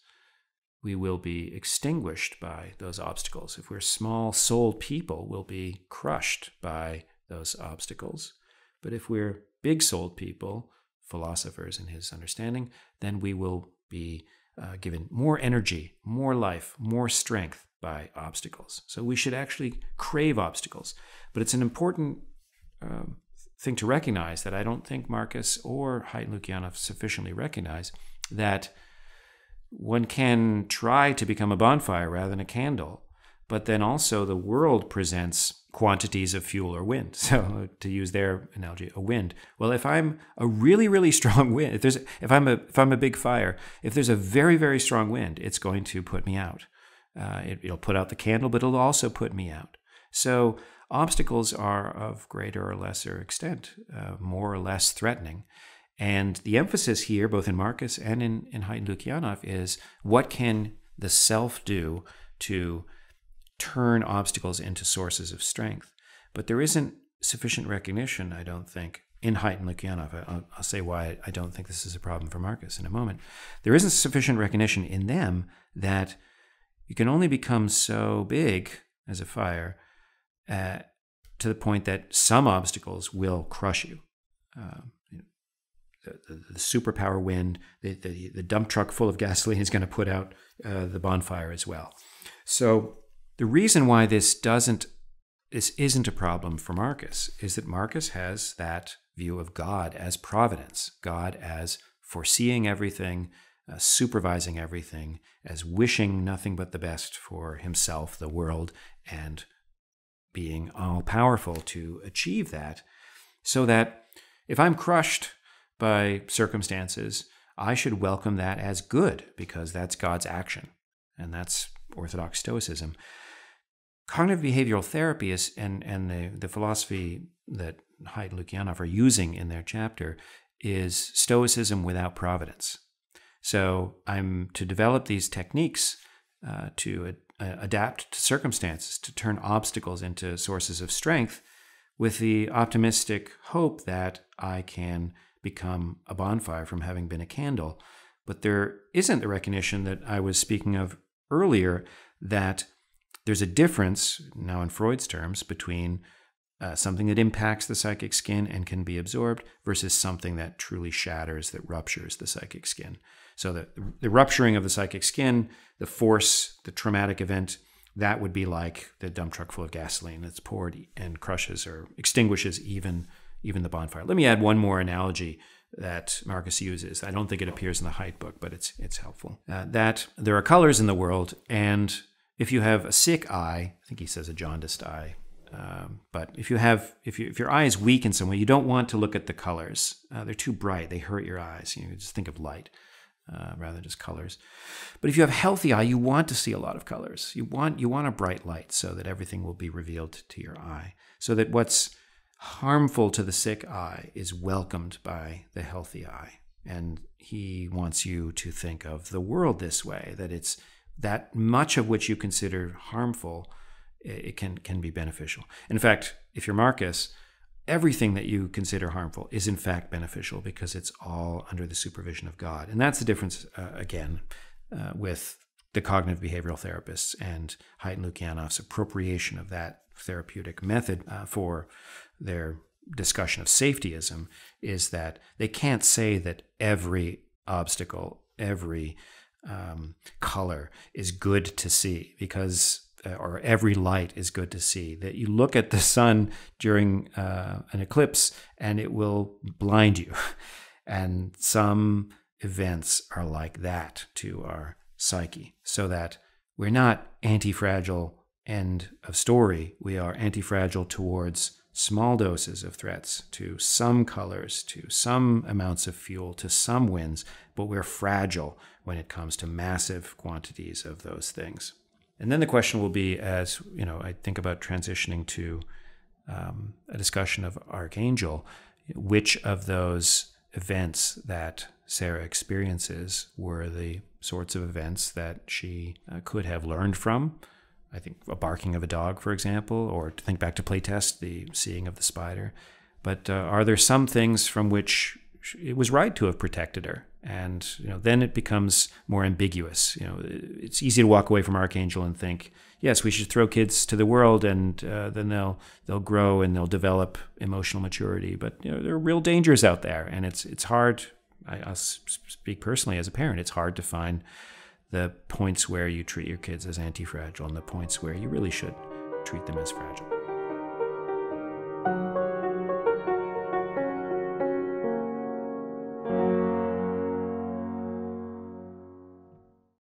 we will be extinguished by those obstacles. If we're small-souled people, we'll be crushed by those obstacles. But if we're big-souled people, philosophers in his understanding, then we will be given more energy, more life, more strength by obstacles. So we should actually crave obstacles. But it's an important thing to recognize that I don't think Marcus or Haidt and Lukyanov sufficiently recognize, that one can try to become a bonfire rather than a candle, but then also the world presents quantities of fuel or wind. So to use their analogy, a wind. Well, if I'm a really, really strong wind, if I'm a big fire, if there's a very, very strong wind, it's going to put me out. It'll put out the candle, but it'll also put me out. So obstacles are of greater or lesser extent, more or less threatening. And the emphasis here, both in Marcus and in Haidt and Lukyanov, is what can the self do to turn obstacles into sources of strength. But there isn't sufficient recognition, I don't think, in Haidt and Lukyanov. I'll say why I don't think this is a problem for Marcus in a moment. There isn't sufficient recognition in them that you can only become so big as a fire to the point that some obstacles will crush you. the superpower wind, the dump truck full of gasoline is going to put out the bonfire as well. So the reason why this isn't a problem for Marcus is that Marcus has that view of God as providence, God as foreseeing everything, supervising everything, as wishing nothing but the best for himself, the world, and being all-powerful to achieve that, so that if I'm crushed by circumstances, I should welcome that as good, because that's God's action, and that's Orthodox Stoicism. Cognitive behavioral therapy is, and the philosophy that Haidt and Lukianoff are using in their chapter is Stoicism without providence. So I'm to develop these techniques to adapt to circumstances, to turn obstacles into sources of strength, with the optimistic hope that I can become a bonfire from having been a candle. But there isn't the recognition that I was speaking of earlier, that there's a difference, now in Freud's terms, between something that impacts the psychic skin and can be absorbed versus something that truly shatters, that ruptures the psychic skin. So the rupturing of the psychic skin, the force, the traumatic event, that would be like the dump truck full of gasoline that's poured and crushes or extinguishes even the bonfire. Let me add one more analogy that Marcus uses. I don't think it appears in the Haidt book, but it's helpful. That there are colors in the world, and if you have a sick eye, I think he says a jaundiced eye, but if your eye is weak in some way, you don't want to look at the colors. They're too bright. They hurt your eyes. You just think of light rather than just colors. But if you have a healthy eye, you want to see a lot of colors. You want a bright light so that everything will be revealed to your eye, so that what's harmful to the sick eye is welcomed by the healthy eye. And he wants you to think of the world this way, that it's that much of which you consider harmful, it can be beneficial. In fact, if you're Marcus, everything that you consider harmful is in fact beneficial, because it's all under the supervision of God. And that's the difference, again, with the cognitive behavioral therapists and Haidt and Lukianoff's appropriation of that therapeutic method for their discussion of safetyism, is that they can't say that every obstacle, every color is good to see, because or every light is good to see. That you look at the sun during an eclipse and it will blind you. And some events are like that to our psyche, so that we're not anti-fragile, end of story. We are anti-fragile towards small doses of threats, to some colors, to some amounts of fuel, to some winds, but we're fragile when it comes to massive quantities of those things. And then the question will be, as I think about transitioning to a discussion of Archangel, which of those events that Sarah experiences were the sorts of events that she could have learned from. I think a barking of a dog, for example, or to think back to playtest, the seeing of the spider. But are there some things from which it was right to have protected her? And then it becomes more ambiguous. It's easy to walk away from Archangel and think, yes, we should throw kids to the world, and then they'll grow and they'll develop emotional maturity. But there are real dangers out there, and it's hard. I'll speak personally as a parent. It's hard to find the points where you treat your kids as anti-fragile and the points where you really should treat them as fragile.